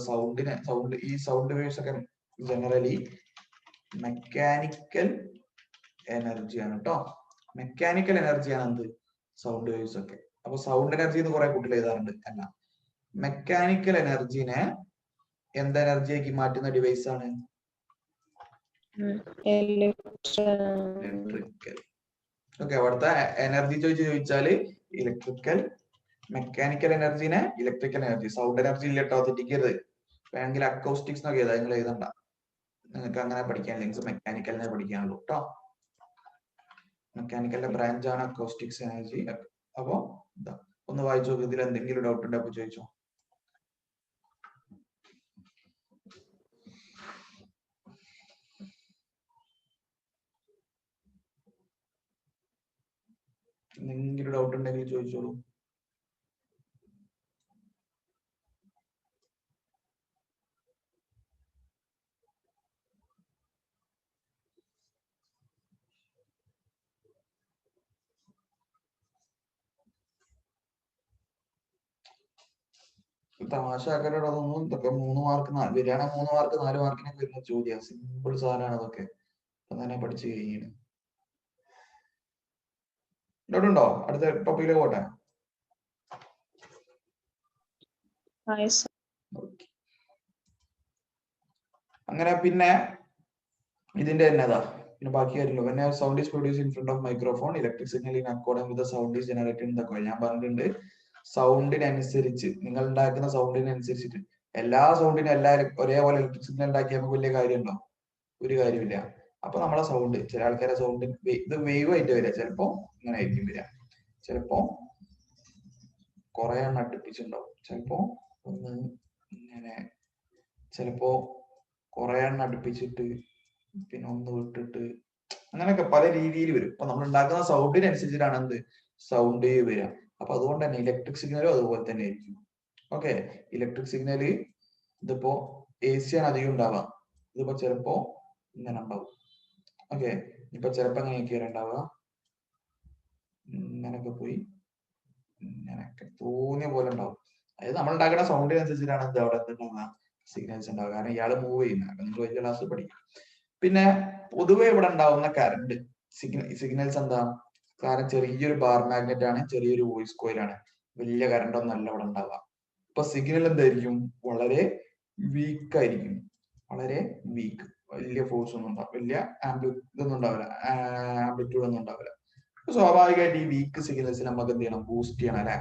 ഈ സൗണ്ട് വേവ്സ് ഒക്കെ ജനറലി മെക്കാനിക്കൽ എനർജിയാണ് കേട്ടോ. മെക്കാനിക്കൽ എനർജിയാണ് എന്ത്? സൗണ്ട് വേവ്സ് ഒക്കെ. അപ്പൊ സൗണ്ട് എനർജി എന്ന് കുറെ കുട്ടികൾ എഴുതാറുണ്ട്. അല്ല, മെക്കാനിക്കൽ എനർജിനെ എന്ത് എനർജിയാക്കി മാറ്റുന്ന ഡിവൈസ് ആണ്? ഇലക്ട്രിക്കൽ. ഓക്കെ, അവിടുത്തെ എനർജി ചോദിച്ചാല് ഇലക്ട്രിക്കൽ, മെക്കാനിക്കൽ എനർജിനെ ഇലക്ട്രിക്കൽ എനർജി. സൗണ്ട് എനർജി ഇല്ല കേട്ടോ, തെറ്റിക്കരുത്. വേണമെങ്കിൽ അക്കൗസ്റ്റിക്സ് എന്നൊക്കെ ഏതാ നിങ്ങൾ എഴുതണ്ട, നിങ്ങൾക്ക് അങ്ങനെ പഠിക്കാൻ ലിങ്ക്സ് മെക്കാനിക്കലിനെ പഠിക്കാനുള്ളൂ കേട്ടോ. മെക്കാനിക്കലിന്റെ ബ്രാഞ്ച് ആണ് അക്കൗസ്റ്റിക്സ് എനർജി. അപ്പൊ ഒന്ന് വായിച്ചു നോക്ക്, ഇതിൽ എന്തെങ്കിലും ഡൗട്ട് ഉണ്ടോ അപ്പൊ ചോദിച്ചോ. എന്തെങ്കിലും ഡൗട്ട് ഉണ്ടെങ്കിൽ ചോദിച്ചോളൂ. തമാശ ആക്കാനോട് അതൊന്നും, ഇതൊക്കെ 3 മാർക്ക് വരികയാണ്. 3 മാർക്ക് 4 മാർക്കിനൊക്കെ വരുന്ന ചോദ്യം. സിമ്പിൾ സാധനമാണ് അതൊക്കെ, അങ്ങനെ പഠിച്ചു കഴിഞ്ഞാണ്. ഡൗട്ട് ഉണ്ടോ? അടുത്ത ടോപ്പിക്കിലേക്ക് പോട്ടെ. അങ്ങനെ പിന്നെ ഇതിന്റെ എന്നതാ, പിന്നെ ബാക്കി കാര്യമില്ല. when a sound is produced in front of microphone, electric signal in accordance with the sound is generated in the coil. ഞാൻ പറഞ്ഞിട്ടുണ്ട്, സൗണ്ടിനനുസരിച്ച്, നിങ്ങൾ ഉണ്ടാക്കുന്ന സൗണ്ടിനനുസരിച്ചിട്ട്. എല്ലാ സൗണ്ടിനും ഒരേപോലെ ഇലക്ട്രിക് സിഗ്നൽ ഉണ്ടാക്കിയാൽ നമുക്ക് വലിയ കാര്യമുണ്ടോ? ഒരു കാര്യമില്ല. അപ്പൊ നമ്മളെ സൗണ്ട്, ചില ആൾക്കാരെ സൗണ്ട് ഇത് വേവ് ആയിട്ട് വരിക, ചിലപ്പോ ഇങ്ങനെ ആയിരിക്കും വരിക, ചിലപ്പോ കുറെ എണ്ണം അടുപ്പിച്ചുണ്ടാവും, ചിലപ്പോ ഒന്ന് ഇങ്ങനെ, ചിലപ്പോ കുറെ എണ്ണം അടുപ്പിച്ചിട്ട് പിന്നെ ഒന്ന് വിട്ടിട്ട്, അങ്ങനെയൊക്കെ പല രീതിയിൽ വരും. അപ്പൊ നമ്മൾ ഉണ്ടാക്കുന്ന സൗണ്ടിനനുസരിച്ചിട്ടാണ് എന്ത് സൗണ്ട് വരിക. അപ്പൊ അതുകൊണ്ട് തന്നെ ഇലക്ട്രിക് സിഗ്നലും അതുപോലെ തന്നെ ആയിരിക്കും. ഓക്കെ, ഇലക്ട്രിക് സിഗ്നല് ഇതിപ്പോ AC ആണ് അധികം ഉണ്ടാവുക, ഇതിപ്പോ ചിലപ്പോ ഇങ്ങനെ ഉണ്ടാവും. ഓക്കെ, ഇപ്പൊ ചിലപ്പോ എങ്ങനെയൊക്കെയാണ് ഉണ്ടാവുക, ഇങ്ങനൊക്കെ പോയി ഇങ്ങനൊക്കെ തോന്നിയ പോലെ ഉണ്ടാവും. അതായത് നമ്മൾ ഉണ്ടാക്കുന്ന സൗണ്ടിനനുസരിച്ചിട്ടാണ് എന്ത് അവിടെ എന്തുണ്ടാവുക, സിഗ്നൽസ് ഉണ്ടാവുക. കാരണം ഇയാൾ മൂവ് ചെയ്യുന്നത്, അപ്പൊ നിങ്ങൾ വലിയ ക്ലാസ് പഠിക്കും. പിന്നെ പൊതുവെ ഇവിടെ ഉണ്ടാവുന്ന കറണ്ട് സിഗ്നൽസ് എന്താ? കാരണം ചെറിയൊരു ബാർ മാഗ്നറ്റ് ആണ്, ചെറിയൊരു വോയിസ് കോയിലാണ്, വലിയ കറണ്ട് ഒന്നും അല്ല ഇവിടെ ഉണ്ടാവുക. അപ്പൊ സിഗ്നൽ എന്തായിരിക്കും? വളരെ വീക്ക് ആയിരിക്കും, വളരെ വീക്ക്. വലിയ ഫോഴ്സ് ഒന്നും ഉണ്ടാവും, വലിയ ഇതൊന്നും ഉണ്ടാവില്ല, ആംപ്ലിറ്റ്യൂഡ് ഒന്നും ഉണ്ടാവില്ല. സ്വാഭാവികമായിട്ട് ഈ വീക്ക് സിഗ്നൽസ് നമുക്ക് എന്ത് ചെയ്യണം? ബൂസ്റ്റ് ചെയ്യണം അല്ലെ?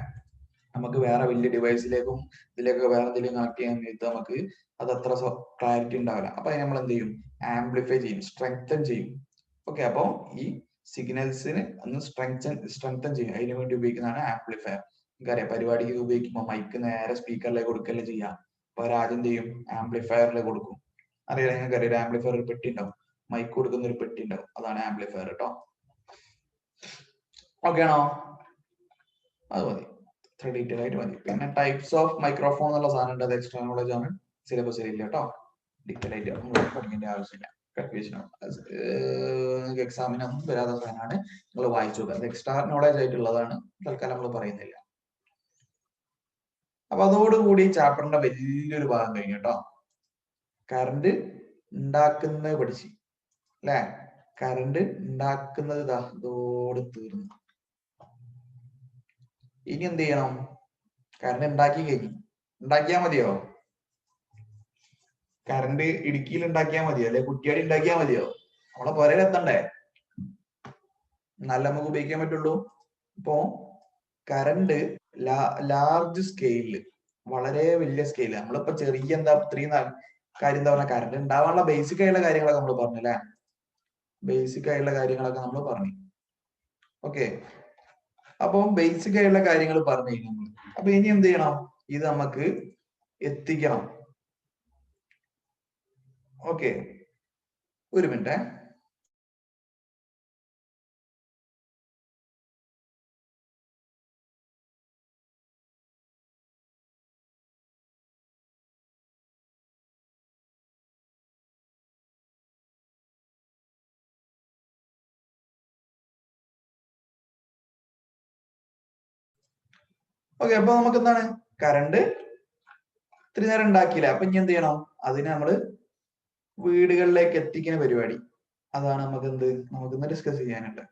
നമുക്ക് വേറെ വലിയ ഡിവൈസിലേക്കും ഇതിലേക്കൊക്കെ വേറെ എന്തെങ്കിലും കണക്ട് ചെയ്യാൻ വേണ്ടി നമുക്ക് അത് അത്ര ക്ലാരിറ്റി ഉണ്ടാവില്ല. അപ്പൊ അതിന് നമ്മൾ എന്ത് ചെയ്യും? ആംപ്ലിഫൈ ചെയ്യും, സ്ട്രെങ്തൻ ചെയ്യും. ഓക്കെ, അപ്പൊ ഈ സിഗ്നൽസിന് ഒന്ന് സ്ട്രെങ്തൻ ചെയ്യും, അതിനു വേണ്ടി ഉപയോഗിക്കുന്നതാണ് ആംപ്ലിഫയർ. നമുക്കറിയാം, പരിപാടിക്ക് ഉപയോഗിക്കുമ്പോൾ മൈക്ക് നേരെ സ്പീക്കറിലേക്ക് കൊടുക്കല്ലേ ചെയ്യാം. അപ്പൊ ആദ്യം ചെയ്യും? ആംപ്ലിഫയറിലേക്ക് കൊടുക്കും. അറിയാം, നിങ്ങൾക്ക് അറിയാം, ആംപ്ലിഫയർ ഒരു പെട്ടി ഉണ്ടാവും, മൈക്ക് കൊടുക്കുന്ന ഒരു പെട്ടി ഉണ്ടാവും, അതാണ് ആംപ്ലിഫയർ കേട്ടോ. ഓക്കെ ആണോ? അത് മതി. ഇത്ര ഡീറ്റെയിൽ ആയിട്ട് മതി. പിന്നെ ടൈപ്സ് ഓഫ് മൈക്രോഫോൺ എന്നുള്ള സാധനം ഉണ്ട്, അത് എക്സ്ട്രാ നോളജ് ആണ്, സിലബസിൽ ഇല്ല കേട്ടോ. ഡീറ്റെയിൽ ആയിട്ട് നമ്മൾ പഠിക്കേണ്ട ആവശ്യമില്ല. നിങ്ങൾക്ക് എക്സാമിനൊന്നും വരാത്ത സാധനമാണ്, നിങ്ങൾ വായിച്ചു നോക്കുക. അത് എക്സ്ട്രാ നോളജ് ആയിട്ടുള്ളതാണ്, തൽക്കാലം നമ്മൾ പറയുന്നില്ല. അപ്പൊ അതോടുകൂടി ചാപ്റ്ററിന്റെ വലിയൊരു ഭാഗം കഴിഞ്ഞു കേട്ടോ. കറണ്ട് ഉണ്ടാക്കുന്നത് പഠിച്ചു അല്ലെ? കറണ്ട് ഉണ്ടാക്കുന്നത് ഇതോട് തീർന്നു. ഇനി എന്ത് ചെയ്യണം? കറണ്ട് ഉണ്ടാക്കി കഴിഞ്ഞു. ഉണ്ടാക്കിയാൽ മതിയോ? കറണ്ട് ഇടുക്കിയിൽ ഉണ്ടാക്കിയാൽ മതിയോ? അല്ലെ കുറ്റിയാടി ഉണ്ടാക്കിയാൽ മതിയോ? നമ്മളെ പുരയിൽ എത്തണ്ടേ? നല്ല നമുക്ക് ഉപയോഗിക്കാൻ പറ്റുള്ളൂ. ഇപ്പോ കറണ്ട് ലാർജ് സ്കെയിലില്, വളരെ വലിയ സ്കെയില്, നമ്മളിപ്പോ ചെറിയ ഇത്രയും കാര്യം എന്താ പറഞ്ഞ, കറണ്ട് ഉണ്ടാവാനുള്ള ബേസിക് ആയിട്ടുള്ള കാര്യങ്ങളൊക്കെ നമ്മൾ പറഞ്ഞു അല്ലെ? ബേസിക് ആയിട്ടുള്ള കാര്യങ്ങളൊക്കെ നമ്മൾ പറഞ്ഞു. ഓക്കെ, അപ്പൊ ബേസിക് ആയിട്ടുള്ള കാര്യങ്ങൾ പറഞ്ഞു കഴിഞ്ഞു. അപ്പൊ ഇനി എന്ത് ചെയ്യണം? ഇത് നമുക്ക് എത്തിക്കണം. ഓക്കെ, ഒരു മിനിറ്റ്. ഓക്കെ, അപ്പൊ നമുക്ക് എന്താണ്, കറണ്ട് ഇത്ര നേരം ഉണ്ടാക്കിയില്ല. അപ്പൊ ഇനി എന്ത് ചെയ്യണം? അതിനെ നമ്മള് വീടുകളിലേക്ക് എത്തിക്കുന്ന പരിപാടി, അതാണ് നമുക്ക് നമുക്കിന്ന് ഡിസ്കസ് ചെയ്യാനുണ്ട്.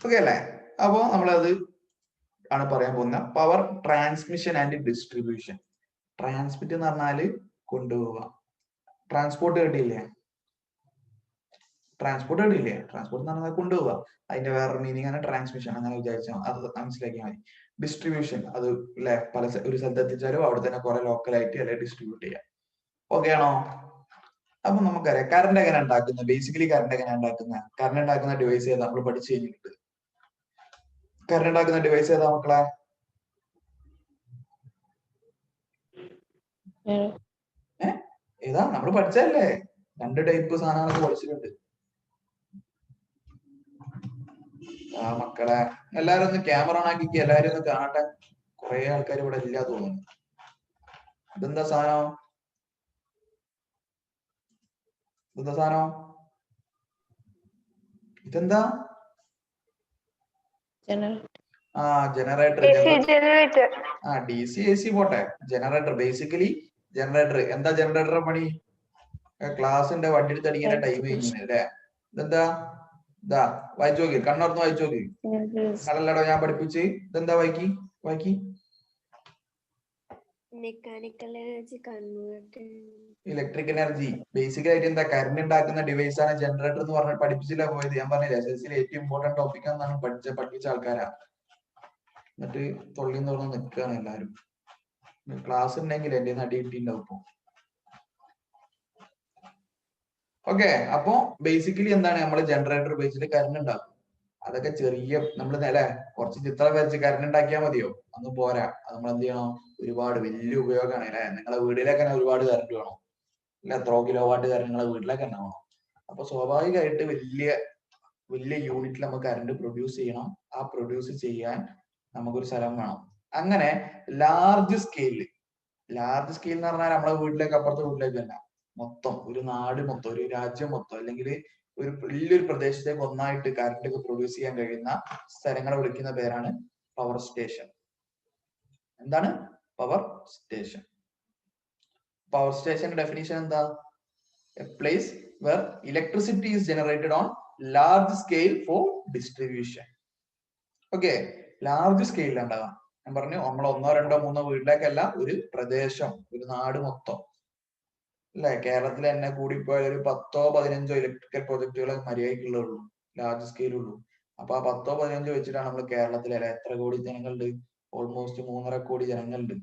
ഓക്കെ അല്ലേ? അപ്പോ നമ്മളത് ആണ് പറയാൻ പോകുന്ന power transmission and distribution. Transmit എന്ന് പറഞ്ഞാല് കൊണ്ടുപോവുക. ട്രാൻസ്പോർട്ട് കേട്ടില്ലേ? ട്രാൻസ്പോർട്ട് കേട്ടില്ലേ? ട്രാൻസ്പോർട്ട് എന്ന് പറഞ്ഞാൽ കൊണ്ടുപോവുക. അതിന്റെ വേറൊരു മീനിങ് ആണ് ട്രാൻസ്മിഷൻ. അങ്ങനെ വിചാരിച്ചാൽ അത് മനസ്സിലാക്കിയാൽ മതി. ഡിസ്ട്രിബ്യൂഷൻ, അത് അല്ലെ, ഒരു സ്ഥലത്ത് എത്തിച്ചാലും അവിടെ തന്നെ കുറെ ലോക്കലായിട്ട് അല്ലെ ഡിസ്ട്രിബ്യൂട്ട് ചെയ്യാം. ഓക്കെ ആണോ? അപ്പൊ നമുക്കറിയാം കറണ്ട് എങ്ങനെ ഉണ്ടാക്കുന്നത്. ബേസിക്കലി കറണ്ട് എങ്ങനെ ഉണ്ടാക്കുന്നത്? കറണ്ട് ഉണ്ടാക്കുന്ന ഡിവൈസ് ഏതാ? നമ്മൾ പഠിച്ചു കഴിഞ്ഞിട്ട്. കറണ്ട് ഉണ്ടാക്കുന്ന ഡിവൈസ് ഏതാ മക്കളെ? ഏതാ? നമ്മൾ പഠിച്ചല്ലേ? 2 ടൈപ്പ് സാധനങ്ങളൊക്കെ പഠിച്ചിട്ടുണ്ട്. ആ മക്കളെ, എല്ലാരും ഒന്ന് ക്യാമറ ഓൺ ആക്കി, എല്ലാരും ഒന്ന് കാണട്ടെ. കുറെ ആൾക്കാർ ഇവിടെ ഇല്ല തോന്നുന്നു. ഇതെന്താ സാധനം? ഇതെന്താ സാധനം? ഇതെന്താ? ആ, ജനറേറ്റർ. ആ, DC AC പോട്ടെ, ജനറേറ്റർ. Basically generator. എന്താ ജനറേറ്റർ പണി? ക്ലാസ്സിന്റെ വണ്ടി എടുത്ത് അടിക്കുന്ന ടൈം കഴിഞ്ഞു അല്ലെ? ഇതെന്താ? ഇതാ വായിച്ചു നോക്കി, കണ്ണോർന്ന് വായിച്ചു നോക്കി. അതല്ലടോ ഞാൻ പഠിപ്പിച്ച്. ഇതെന്താ? വായിക്കി. Mechanical energy converter. Electric energy. ബേസിക്കലായിട്ട് എന്താ? കറണ്ട് ഉണ്ടാക്കുന്ന ഡിവൈസ് ആണ് ജനറേറ്റർ എന്ന് പറഞ്ഞാൽ പഠിപ്പിച്ചില്ല പോയത്. ഞാൻ പറഞ്ഞില്ല, SSL ഏറ്റവും ഇമ്പോർട്ടന്റ് ടോപ്പിക് എന്നാണ് പഠിപ്പിച്ച ആൾക്കാരാ. എന്നിട്ട് തൊള്ളിന്ന് തുറന്ന് നിൽക്കുകയാണ് എല്ലാരും. ക്ലാസ് ഉണ്ടെങ്കിൽ എന്റെ നടി കിട്ടിണ്ടാവും ഇപ്പൊ. ഓക്കെ, അപ്പൊ ബേസിക്കലി എന്താണ്? നമ്മൾ ജനറേറ്റർ ഉപയോഗിച്ചിട്ട് കറണ്ട് ഉണ്ടാക്കും. അതൊക്കെ ചെറിയ നമ്മൾ അല്ലെ കുറച്ച് ചിത്രം വരച്ച് കറണ്ട് ഉണ്ടാക്കിയാൽ മതിയോ? അന്ന് പോരാ. അത് നമ്മൾ എന്ത് ചെയ്യണം? ഒരുപാട് വലിയ ഉപയോഗമാണ് അല്ലെ? നിങ്ങളെ വീട്ടിലേക്ക് തന്നെ ഒരുപാട് കറണ്ട് വേണം അല്ലെ? എത്രയോ കിലോ വാട്ട് കറണ്ട് നിങ്ങളെ വീട്ടിലേക്ക് തന്നെ വേണം. അപ്പൊ സ്വാഭാവികമായിട്ട് വലിയ യൂണിറ്റിൽ നമുക്ക് കറണ്ട് പ്രൊഡ്യൂസ് ചെയ്യണം. ആ പ്രൊഡ്യൂസ് ചെയ്യാൻ നമുക്കൊരു സ്ഥലം വേണം. അങ്ങനെ ലാർജ് സ്കെയിൽ എന്ന് പറഞ്ഞാൽ നമ്മളെ വീട്ടിലേക്ക്, അപ്പുറത്തെ വീട്ടിലേക്ക് തന്നെ മൊത്തം, ഒരു നാട് മൊത്തം, ഒരു രാജ്യം മൊത്തം, അല്ലെങ്കിൽ ഒരു വലിയൊരു പ്രദേശത്തേക്ക് ഒന്നായിട്ട് കറണ്ട് ഒക്കെ പ്രൊഡ്യൂസ് ചെയ്യാൻ കഴിയുന്ന സ്ഥലങ്ങളെ വിളിക്കുന്ന പേരാണ് പവർ സ്റ്റേഷൻ. എന്താണ് പവർ സ്റ്റേഷൻ? പവർ സ്റ്റേഷന്റെ ഡെഫിനിഷൻ എന്താ? A place where electricity is generated on large scale for distribution. Okay, large സ്കെയിലിൽ ഉണ്ടാകാം. ഞാൻ പറഞ്ഞു, നമ്മൾ 1, 2, 3 വീട്ടിലേക്കല്ല, ഒരു പ്രദേശം, ഒരു നാട് മൊത്തം അല്ലെ? കേരളത്തിൽ തന്നെ കൂടിപ്പോയാൽ ഒരു 10 15 ഇലക്ട്രിക്കൽ പ്രൊജക്ടുകൾ മര്യാദക്കുള്ളൂ, ലാർജ് സ്കെയിലുള്ളൂ. അപ്പൊ ആ 10 15 വെച്ചിട്ടാണ് നമ്മൾ കേരളത്തിലെ അല്ലെ, എത്ര കോടി ജനങ്ങളുണ്ട്? ഓൾമോസ്റ്റ് 3.5 കോടി ജനങ്ങളുണ്ട്.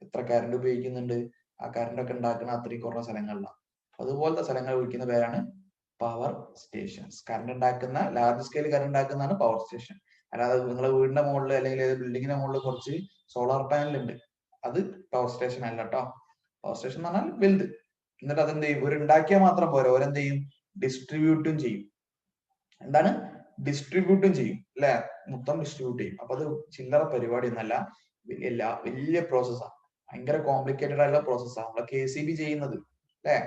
എത്ര കറണ്ട് ഉപയോഗിക്കുന്നുണ്ട്? ആ കറണ്ട് ഒക്കെ ഉണ്ടാക്കുന്ന അത്രയും കുറഞ്ഞ സ്ഥലങ്ങളിലാണ്. അതുപോലത്തെ സ്ഥലങ്ങൾ വിളിക്കുന്ന പേരാണ് പവർ സ്റ്റേഷൻസ്. കറണ്ട് ഉണ്ടാക്കുന്ന, ലാർജ് സ്കെയിൽ കറണ്ട് ഉണ്ടാക്കുന്നതാണ് പവർ സ്റ്റേഷൻ. അല്ലാതെ നിങ്ങളുടെ വീടിന്റെ മുകളിൽ അല്ലെങ്കിൽ ബിൽഡിങ്ങിന്റെ മുകളിൽ കുറച്ച് സോളാർ പാനൽ ഉണ്ട്, അത് പവർ സ്റ്റേഷൻ അല്ല കേട്ടോ. പവർ സ്റ്റേഷൻ എന്ന് പറഞ്ഞാൽ വലുത്. എന്നിട്ട് അതെന്ത് ചെയ്യും? ഒരു ഉണ്ടാക്കിയാൽ മാത്രം പോരാ, ഓരെന്ത് ചെയ്യും? ഡിസ്ട്രിബ്യൂട്ടും ചെയ്യും. എന്താണ്? ഡിസ്ട്രിബ്യൂട്ടും ചെയ്യും അല്ലെ, മൊത്തം ഡിസ്ട്രിബ്യൂട്ട് ചെയ്യും. അപ്പൊ അത് ചില്ലറ പരിപാടി ഒന്നല്ല, വലിയ പ്രോസസ്സാണ്, ഭയങ്കര കോംപ്ലിക്കേറ്റഡ് ആയിട്ടുള്ള പ്രോസസ്സാണ് നമ്മളെ KCB ചെയ്യുന്നത് അല്ലെ.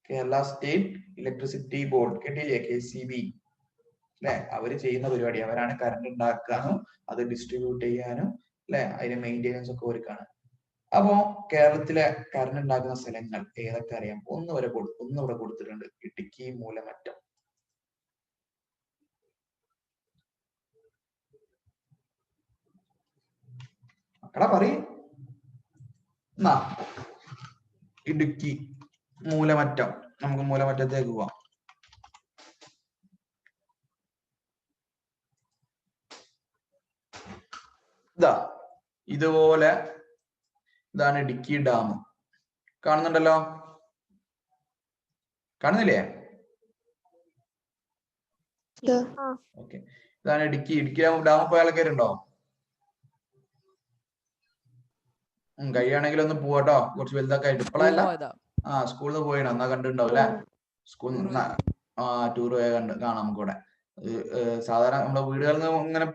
കേരള സ്റ്റേറ്റ് ഇലക്ട്രിസിറ്റി ബോർഡ് കേട്ടില്ലേ, KCB അല്ലെ, അവര് ചെയ്യുന്ന പരിപാടി. അവരാണ് കറണ്ട് ഉണ്ടാക്കാനും അത് ഡിസ്ട്രിബ്യൂട്ട് ചെയ്യാനും അല്ലെ, അതിന്റെ മെയിൻ്റെനൻസ് ഒക്കെ അവർക്കാണ്. അപ്പോ കേരളത്തിലെ കറണ്ട് ഉണ്ടാക്കുന്ന സ്ഥലങ്ങൾ ഏതൊക്കെ അറിയാം? ഒന്ന് ഇവിടെ കൊടുത്തിട്ടുണ്ട്, ഇടുക്കി മൂലമറ്റം. മക്കളെ പറയും, ഇടുക്കി മൂലമറ്റം. നമുക്ക് മൂലമറ്റത്തേക്ക് പോവാം. ഇതുപോലെ ഇതാണ് ഇടുക്കി ഡാം. കാണുന്നുണ്ടല്ലോ, കാണുന്നില്ലേ? ഓക്കെ, ഇതാണ് ഇടുക്കി ഡാം. പോയ ആൾക്കാരുണ്ടോ? കഴിയുകയാണെങ്കിൽ ഒന്ന് പോവാട്ടോ, കുറച്ച് വലുതൊക്കെ ആയിട്ട്. ഇപ്പോഴല്ല, സ്കൂളിൽ നിന്ന് പോയിണോ? എന്നാ കണ്ടിട്ടുണ്ടാവും അല്ലെ, സ്കൂളിൽ നിന്ന് ടൂർ പോയ കാണാം നമുക്ക് ഇവിടെ. സാധാരണ നമ്മുടെ വീടുകളിൽ നിന്ന് ഇങ്ങനെ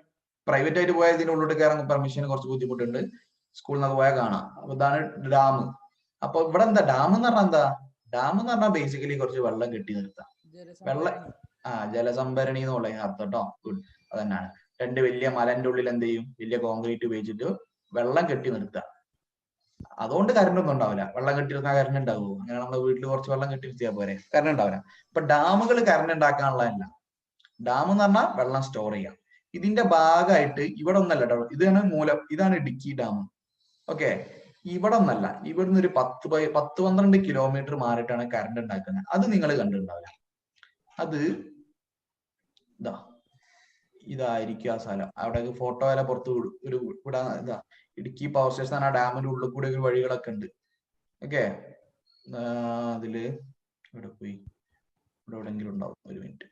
പ്രൈവറ്റ് ആയിട്ട് പോയാൽ ഇതിന്റെ ഉള്ളിലോട്ട് കയറാൻ പെർമിഷന് കുറച്ച് ബുദ്ധിമുട്ടുണ്ട്. സ്കൂളിൽ നിന്നൊക്കെ പോയാൽ കാണാം. അപ്പൊ ഇതാണ് ഡാം. അപ്പൊ ഇവിടെ എന്താ ഡാം എന്ന് പറഞ്ഞാൽ എന്താ? ഡാം എന്ന് പറഞ്ഞാൽ ബേസിക്കലി കുറച്ച് വെള്ളം കെട്ടി നിർത്താം. ജലസംഭരണി എന്നുള്ള അർത്ഥം കേട്ടോ. ഗുഡ്, അത് തന്നെയാണ്. രണ്ട് വലിയ മലന്റെ ഉള്ളിൽ എന്ത് ചെയ്യും? വലിയ കോൺക്രീറ്റ് ഉപയോഗിച്ചിട്ട് വെള്ളം കെട്ടി നിർത്തുക. അതുകൊണ്ട് കറണ്ട് ഒന്നും ഉണ്ടാവില്ല. വെള്ളം കെട്ടിയിരുന്നാൽ കറണ്ട് ഉണ്ടാവുമോ? അങ്ങനെ നമ്മുടെ വീട്ടിൽ കുറച്ച് വെള്ളം കെട്ടി നിർത്തിയാൽ പോരെ, കറണ്ട് ഉണ്ടാവില്ല. ഇപ്പൊ ഡാമുകൾ കറണ്ട് ഉണ്ടാക്കാനുള്ളതല്ല. ഡാം എന്ന് പറഞ്ഞാൽ വെള്ളം സ്റ്റോർ ചെയ്യാം. ഇതിന്റെ ഭാഗമായിട്ട് ഇവിടെ ഒന്നല്ല കേട്ടോ, ഇതാണ് ഇടുക്കി ഡാം. ഓക്കെ, ഇവിടെ ഒന്നല്ല, ഇവിടുന്ന് ഒരു 10-12 കിലോമീറ്റർ മാറിയിട്ടാണ് കറണ്ട് ഉണ്ടാക്കുന്നത്. അത് നിങ്ങൾ കണ്ടിട്ടുണ്ടാവില്ല. അത് ഇതായിരിക്കും ആ സ്ഥലം. അവിടെ ഫോട്ടോ വരെ പുറത്ത് ഒരു ഇവിടെ ഇടുക്കി പവർ സ്റ്റേഷൻ ആ ഡാമിന്റെ ഉള്ളിൽ കൂടെ ഒരു വഴികളൊക്കെ ഉണ്ട്. ഓക്കെ, അതില് ഇവിടെ പോയി, ഇവിടെ എവിടെയെങ്കിലും ഉണ്ടാവും. ഒരു മിനിറ്റ്,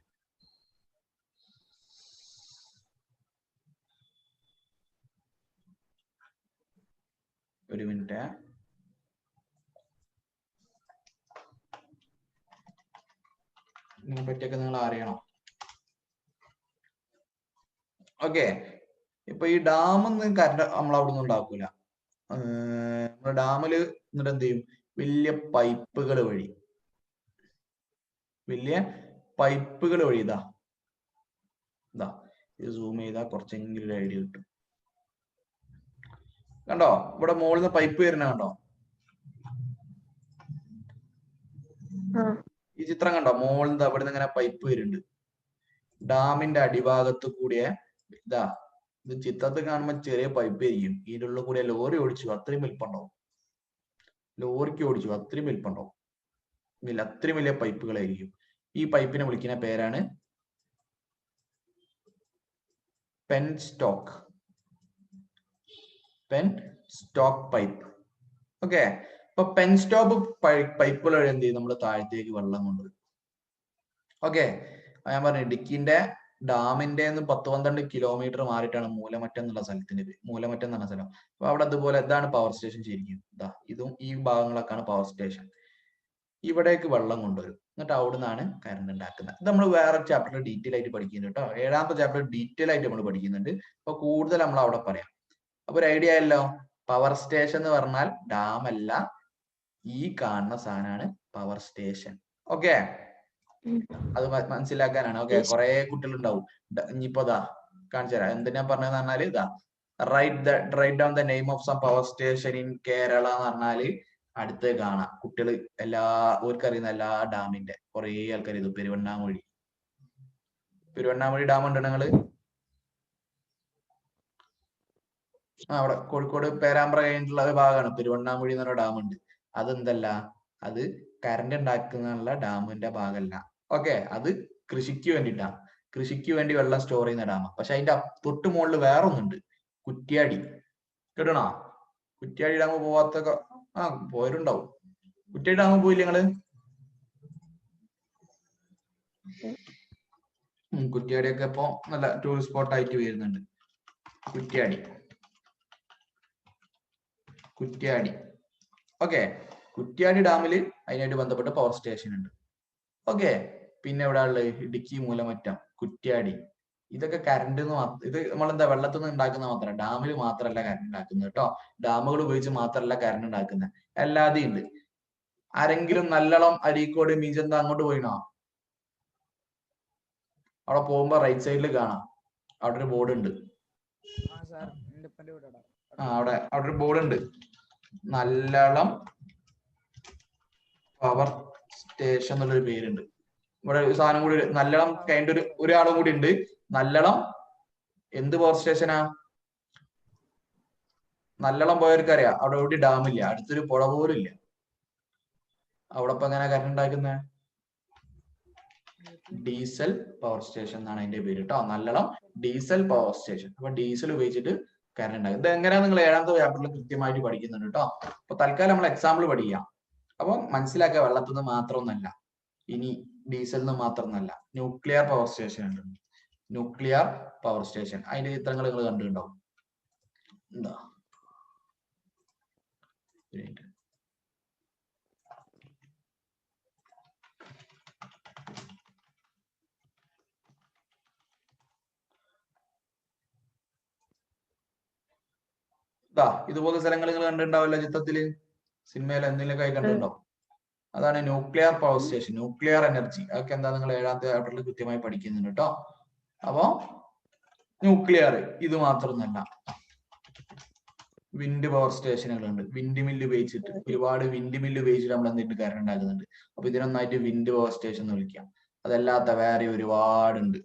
ഇതിനെ പറ്റിയൊക്കെ നിങ്ങൾ അറിയണം. ഓക്കെ, ഇപ്പൊ ഈ ഡാമൊന്നും കറണ്ട് നമ്മൾ അവിടെ നിന്ന് ഉണ്ടാക്കൂല. നമ്മുടെ ഡാമില് എന്നിട്ട് എന്ത് ചെയ്യും? വലിയ പൈപ്പുകൾ വഴി ഇതാ ഇത് സൂം ചെയ്താൽ കുറച്ചെങ്കിലും ഐഡിയ കിട്ടും. കണ്ടോ, ഇവിടെ മുകളിൽ നിന്ന് പൈപ്പ് വരുന്ന കണ്ടോ? ഈ ചിത്രം കണ്ടോ? മുകളിൽ നിന്ന് അവിടെ നിന്ന് ഇങ്ങനെ പൈപ്പ് വരുന്നുണ്ട്. ഡാമിന്റെ അടിഭാഗത്ത് കൂടിയ ഇത് ചിത്രത്തിൽ കാണുമ്പോൾ ചെറിയ പൈപ്പ് ആയിരിക്കും. ഇതിൻ്റെ ഉള്ളിൽ കൂടിയ ലോറി ഓടിച്ചു, അത്രയും വലിപ്പുണ്ടാവും. ലോറിക്ക് ഓടിച്ചു, അത്രയും വലിപ്പുണ്ടാവും. അത്രയും വലിയ പൈപ്പുകളായിരിക്കും. ഈ പൈപ്പിനെ വിളിക്കുന്ന പേരാണ് പെൻ സ്റ്റോക്ക് പൈപ്പ്. ഓക്കെ, അപ്പൊ പെൻ സ്റ്റോക്ക് പൈപ്പുകൾ വഴി എന്ത് ചെയ്യും? നമ്മൾ താഴത്തേക്ക് വെള്ളം കൊണ്ടുവരും. ഓക്കെ, ഞാൻ പറഞ്ഞു ഇടുക്കിന്റെ ഡാമിന്റെ 10-12 കിലോമീറ്റർ മാറിയിട്ടാണ് മൂലമറ്റം എന്നുള്ള സ്ഥലത്തിന്റെ പേര്. മൂലമറ്റം എന്ന് പറഞ്ഞ സ്ഥലം. അപ്പൊ അവിടെ അതുപോലെ ഇതാണ് പവർ സ്റ്റേഷൻ ശരിക്കും. ഇതും ഈ ഭാഗങ്ങളൊക്കെയാണ് പവർ സ്റ്റേഷൻ. ഇവിടേക്ക് വെള്ളം കൊണ്ടുവരും, എന്നിട്ട് അവിടെ നിന്നാണ് കറണ്ട് ഉണ്ടാക്കുന്നത്. ഇത് നമ്മൾ വേറെ ചാപ്റ്ററിൽ ഡീറ്റെയിൽ ആയിട്ട് പഠിക്കുന്നുണ്ട് കേട്ടോ. 7ാമത്തെ ചാപ്റ്റർ ഡീറ്റെയിൽ ആയിട്ട് നമ്മൾ പഠിക്കുന്നുണ്ട്. അപ്പൊ കൂടുതൽ നമ്മൾ അവിടെ പറയാം. അപ്പൊ ഒരു ഐഡിയ ആയല്ലോ, പവർ സ്റ്റേഷൻ എന്ന് പറഞ്ഞാൽ ഡാം അല്ല, ഈ കാണുന്ന സാധനമാണ് പവർ സ്റ്റേഷൻ. ഓക്കെ, അത് മനസ്സിലാക്കാനാണ്. ഓക്കെ, കുറെ കുട്ടികളുണ്ടാവും. ഇനിയിപ്പോ കാണിച്ചു തരാം. എന്തിനാ പറഞ്ഞതെന്ന് പറഞ്ഞാല് write down the name of some power station in Kerala എന്ന് പറഞ്ഞാല് അടുത്ത് കാണാം. കുട്ടികൾ എല്ലാവർക്കും അറിയുന്ന എല്ലാ ഡാമിന്റെ കുറെ ആൾക്കാർ ഇത് പെരുവണ്ണാമൊഴി ഡാം ഉണ്ട് നിങ്ങള്? അവിടെ കോഴിക്കോട് പേരാമ്പ്ര കഴിഞ്ഞിട്ടുള്ള ഒരു ഭാഗമാണ് പെരുവണ്ണാമൊഴി എന്ന് പറഞ്ഞ ഡാം ഉണ്ട്. അതെന്തല്ല, അത് കറണ്ട് ഉണ്ടാക്കുന്ന ഡാമിന്റെ ഭാഗമല്ല. ഓക്കെ, അത് കൃഷിക്ക് വേണ്ടിയിട്ടാ. കൃഷിക്ക് വേണ്ടി വെള്ളം സ്റ്റോർ ചെയ്യുന്ന ഡാം. പക്ഷെ അതിന്റെ തൊട്ട് മുകളിൽ വേറെ ഒന്നുണ്ട്, കുറ്റ്യാടി. കേട്ടണോ? കുറ്റ്യാടി ഡാം പോവാത്തൊക്കെ പോയിട്ടുണ്ടാവും. കുറ്റ്യാടി ഡാം പോയില്ലേ നിങ്ങള്? കുറ്റ്യാടിയൊക്കെ ഇപ്പൊ നല്ല ടൂറിസ്റ്റ് സ്പോട്ട് ആയിട്ട് വരുന്നുണ്ട്. കുറ്റ്യാടി ഓക്കെ, കുറ്റ്യാടി ഡാമില് അതിനായിട്ട് ബന്ധപ്പെട്ട പവർ സ്റ്റേഷൻ ഉണ്ട്. ഓക്കെ, പിന്നെ എവിടെ ഉള്ളത്? ഇടുക്കി മൂലമറ്റം. കുറ്റ്യാടി. ഇതൊക്കെ കറണ്ട് ഇത് നമ്മളെന്താ വെള്ളത്തിൽ നിന്ന് ഉണ്ടാക്കുന്ന മാത്രം, ഡാമിൽ മാത്രമല്ല കറണ്ട് ഉണ്ടാക്കുന്നത് കേട്ടോ. ഡാമുകൾ ഉപയോഗിച്ച് മാത്രമല്ല കറണ്ട് ഉണ്ടാക്കുന്നത്, അല്ലാതെ ഉണ്ട്. ആരെങ്കിലും നല്ലോണം അരീക്കോട് മീജന്ത അങ്ങോട്ട് പോയിണോ? അവിടെ പോകുമ്പോ റൈറ്റ് സൈഡിൽ കാണാം, അവിടെ ഒരു ബോർഡ് ഉണ്ട്. അവിടെ ഒരു ബോർഡ് ഉണ്ട്, നല്ലളം പവർ സ്റ്റേഷൻ എന്നുള്ളൊരു പേരുണ്ട്. ഇവിടെ ഒരു സാധനം കൂടി, നല്ലളം കഴിഞ്ഞ ഒരാളും കൂടി ഉണ്ട്. നല്ലളം എന്ത് പവർ സ്റ്റേഷനാ? നല്ലളം പോയവർക്ക് അറിയാം, അവിടെ എവിടെ ഡാമില്ല, അടുത്തൊരു പുഴ പോലും ഇല്ല. അവിടെ ഇപ്പൊ എങ്ങനെ കറണ്ട് ഉണ്ടാക്കുന്നത്? ഡീസൽ പവർ സ്റ്റേഷൻ എന്നാണ് അതിന്റെ പേര് കേട്ടോ. Nallalam diesel power station. അപ്പൊ ഡീസൽ ഉപയോഗിച്ചിട്ട് കറണ്ട് ഉണ്ടാകും. ഇത് എങ്ങനെയാ നിങ്ങൾ 7ാമത്തെ ചാപ്റ്ററിൽ കൃത്യമായിട്ട് പഠിക്കുന്നുണ്ട് കേട്ടോ. അപ്പൊ തൽക്കാലം നമ്മൾ എക്സാമ്പിൾ പഠിക്കാം. അപ്പൊ മനസ്സിലാക്കുക, വെള്ളത്തിൽ നിന്ന് മാത്രമൊന്നല്ല, ഇനി ഡീസലിൽ നിന്ന് മാത്രമൊന്നല്ല, ന്യൂക്ലിയർ പവർ സ്റ്റേഷൻ ഉണ്ട്. ന്യൂക്ലിയർ പവർ സ്റ്റേഷൻ, അതിന്റെ ചിത്രങ്ങൾ നിങ്ങൾ കണ്ടിട്ടുണ്ടാവും. എന്താ ഇതുപോലെ സ്ഥലങ്ങൾ നിങ്ങൾ കണ്ടിട്ടുണ്ടാവില്ല ചിത്രത്തില്, സിനിമയിൽ എന്തെങ്കിലുമൊക്കെ ആയി കണ്ടിട്ടുണ്ടാവും. അതാണ് nuclear power station, nuclear energy. അതൊക്കെ എന്താ നിങ്ങൾ 7ാമത്തെ ചാപ്റ്ററിൽ കൃത്യമായി പഠിക്കുന്നുണ്ട് കേട്ടോ. അപ്പൊ ന്യൂക്ലിയർ ഇത് മാത്രമൊന്നല്ല, വിൻഡ് പവർ സ്റ്റേഷനുകളുണ്ട്. വിൻഡ് മില്ല് ഉപയോഗിച്ചിട്ട്, ഒരുപാട് വിൻഡ് മില്ല് ഉപയോഗിച്ചിട്ട് നമ്മൾ എന്തിട്ട് കറണ്ട് ഉണ്ടാക്കുന്നുണ്ട്. അപ്പൊ ഇതിനൊന്നായിട്ട് വിൻഡ് പവർ സ്റ്റേഷൻ എന്ന് വിളിക്കാം. അതല്ലാത്ത വേറെ ഒരുപാടുണ്ട്.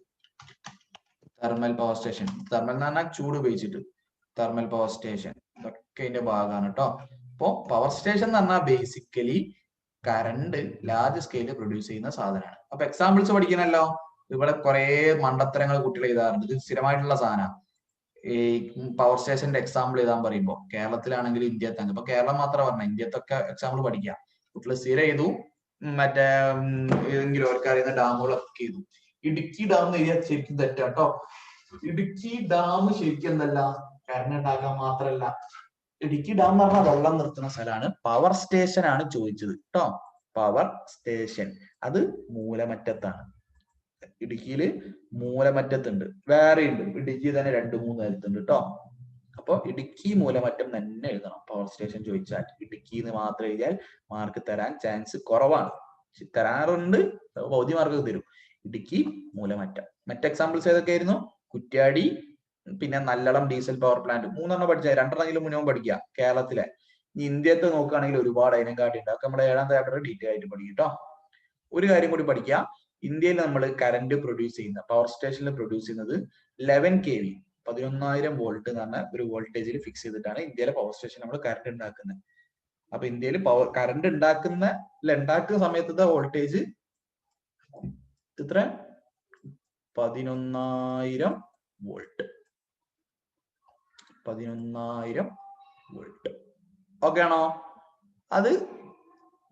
തെർമൽ പവർ സ്റ്റേഷൻ, തെർമൽ എന്ന് പറഞ്ഞാൽ ചൂട് ഉപയോഗിച്ചിട്ട്, തെർമൽ പവർ സ്റ്റേഷൻ, ഇതൊക്കെ ഇതിന്റെ ഭാഗമാണ് കേട്ടോ. അപ്പോ പവർ സ്റ്റേഷൻ എന്ന് പറഞ്ഞാൽ ബേസിക്കലി കറണ്ട് ലാർജ് സ്കെയിലിൽ പ്രൊഡ്യൂസ് ചെയ്യുന്ന സാധനമാണ്. അപ്പൊ എക്സാമ്പിൾസ് പഠിക്കണല്ലോ. ഇവിടെ കുറെ മണ്ടത്തരങ്ങൾ കുട്ടികൾ എഴുതാറുണ്ട്, ഇത് സ്ഥിരമായിട്ടുള്ള സാധനമാണ്. ഈ പവർ സ്റ്റേഷന്റെ എക്സാമ്പിൾ എഴുതാൻ പറയുമ്പോൾ കേരളത്തിലാണെങ്കിൽ ഇന്ത്യത്തെ, ഇപ്പൊ കേരളം മാത്രം പറഞ്ഞ ഇന്ത്യത്തൊക്കെ എക്സാമ്പിൾ പഠിക്കാം. കുട്ടികൾ സ്ഥിരം ചെയ്തു, മറ്റേ ഏതെങ്കിലും അവർക്ക് അറിയുന്ന ഡാമുകളൊക്കെ ചെയ്തു. ഇടുക്കി ഡാം എഴുതിയാൽ ശരിക്കും തെറ്റാട്ടോ. ഇടുക്കി ഡാം ശരിക്കും എന്തല്ല, കറണ്ട് ഉണ്ടാക്കാൻ മാത്രല്ല. ഇടുക്കി ഡാം എന്ന് പറഞ്ഞാൽ വെള്ളം നിർത്തുന്ന സ്ഥലമാണ്. പവർ സ്റ്റേഷൻ ആണ് ചോദിച്ചത് കേട്ടോ. പവർ സ്റ്റേഷൻ അത് മൂലമറ്റത്താണ്. ഇടുക്കിയില് മൂലമറ്റത്തുണ്ട്, വേറെ ഉണ്ട്. ഇടുക്കി തന്നെ 2-3 സ്ഥലത്തുണ്ട് കേട്ടോ. അപ്പൊ ഇടുക്കി മൂലമറ്റം തന്നെ എഴുതണം പവർ സ്റ്റേഷൻ ചോദിച്ചാൽ. ഇടുക്കി എന്ന് മാത്രം എഴുതിയാൽ മാർക്ക് തരാൻ ചാൻസ് കുറവാണ്. തരാറുണ്ട്, പകുതി മാർക്ക് തരും. ഇടുക്കി മൂലമറ്റം. മറ്റ് എക്സാമ്പിൾസ് ഏതൊക്കെയായിരുന്നു? കുറ്റ്യാടി, പിന്നെ നല്ലളം ഡീസൽ പവർ പ്ലാന്റ്. 3 പഠിച്ചാൽ 2 മുന്നേ പഠിക്കുക കേരളത്തിലെ. ഇനി ഇന്ത്യത്തെ നോക്കുകയാണെങ്കിൽ ഒരുപാട് അതിനെക്കാട്ടി ഉണ്ട്. അതൊക്കെ നമ്മുടെ 7ാമത്തെ ചാപ്റ്റർ ഡീറ്റെയിൽ ആയിട്ട് പഠിക്കും കേട്ടോ. ഒരു കാര്യം കൂടി പഠിക്കുക, ഇന്ത്യയിൽ നമ്മൾ കറണ്ട് പ്രൊഡ്യൂസ് ചെയ്യുന്ന പവർ സ്റ്റേഷനിൽ പ്രൊഡ്യൂസ് ചെയ്യുന്നത് 11 kV 11,000 വോൾട്ട് എന്ന് പറഞ്ഞ ഒരു വോൾട്ടേജിൽ ഫിക്സ് ചെയ്തിട്ടാണ് ഇന്ത്യയിലെ പവർ സ്റ്റേഷൻ നമ്മൾ കറണ്ട് ഉണ്ടാക്കുന്നത്. അപ്പൊ ഇന്ത്യയിൽ കറണ്ട് ഉണ്ടാക്കുന്ന സമയത്തെ വോൾട്ടേജ് എത്ര? 11,000 വോൾട്ട്. 11,000 വോൾട്ട്. ഓക്കെ ആണോ? അത്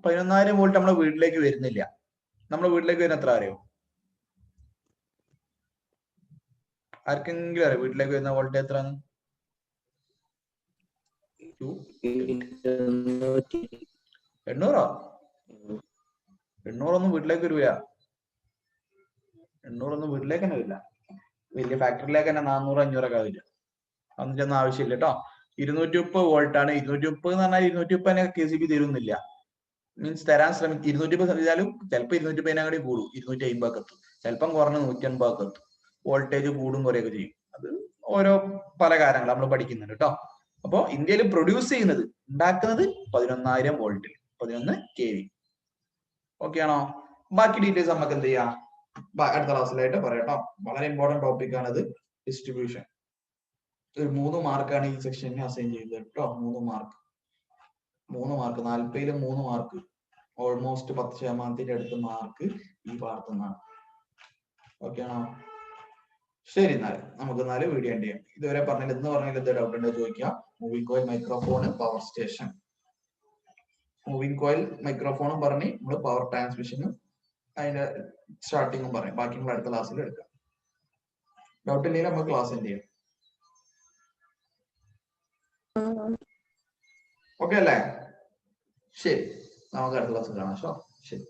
11,000 വോൾട്ട് നമ്മുടെ വീട്ടിലേക്ക് വരുന്നില്ല. നമ്മുടെ വീട്ടിലേക്ക് വരുന്ന എത്ര അറിയോ? ആർക്കെങ്കിലും അറിയാം വീട്ടിലേക്ക് വരുന്ന വോൾട്ട് എത്രയാണ്? 800? 800 വീട്ടിലേക്ക് വരില്ല. 800 വീട്ടിലേക്ക് തന്നെ വരില്ല. വലിയ ഫാക്ടറിയിലേക്ക് തന്നെ 400-500 വരിക. അതൊന്നും ചെന്ന ആവശ്യമില്ല കേട്ടോ. 230 വോൾട്ട് ആണ്. 230 എന്ന് പറഞ്ഞാൽ 230 KCB തരുന്നില്ല. മീൻസ് തരാൻ ശ്രമിക്കും. 230 ചെയ്താലും ചിലപ്പോൾ 230 കൂടി കൂടും, 250 എത്തും. ചിലപ്പം കുറഞ്ഞ 150 എത്തും. വോൾട്ടേജ് കൂടും കുറയൊക്കെ ചെയ്യും. അത് ഓരോ പല കാര്യങ്ങൾ നമ്മൾ പഠിക്കുന്നുണ്ട് കേട്ടോ. അപ്പൊ ഇന്ത്യയിൽ പ്രൊഡ്യൂസ് ചെയ്യുന്നത്, ഉണ്ടാക്കുന്നത് 11,000 വോൾട്ടിൽ, 11 kV. ഓക്കെ ആണോ? ബാക്കി ഡീറ്റെയിൽസ് നമുക്ക് എന്ത് ചെയ്യാം, അടുത്ത ക്ലാസ്സിലായിട്ട് പറയാട്ടോ. വളരെ ഇമ്പോർട്ടന്റ് ടോപ്പിക് ആണിത്, ഡിസ്ട്രിബ്യൂഷൻ. ഒരു 3 മാർക്കാണ് ഈ സെക്ഷനിൽ അസൈൻ ചെയ്തത് കേട്ടോ. 3 മാർക്ക് 40-ൽ 3 മാർക്ക്, ഓൾമോസ്റ്റ് 10% അടുത്ത് മാർക്ക് ഈ ഭാഗത്തു നിന്നാണ്. ഓക്കെ ആണോ? ശരി, നമുക്ക് വീഡിയോ എൻഡ് ചെയ്യാം. ഇതുവരെ പറഞ്ഞില്ല, എന്ന് പറഞ്ഞാൽ എന്ത് ഡൗട്ട് ഉണ്ടോ ചോദിക്കാം. Moving coil, microphone, power station. Moving coil, മൈക്രോഫോണും പറഞ്ഞ് നമ്മള് പവർ ട്രാൻസ്മിഷനും അതിന്റെ സ്റ്റാർട്ടിങ്ങും പറയും. ബാക്കി നമ്മൾ അടുത്ത ക്ലാസ്സിൽ എടുക്കാം. ഡൗട്ട് ഇല്ലെങ്കിൽ നമുക്ക് ക്ലാസ് എൻഡ് ചെയ്യാം. ഓക്കെ അല്ലേ? ശരി, നമുക്ക് അടുത്ത ക്ലാസ്സിൽ കാണാം. ശരി.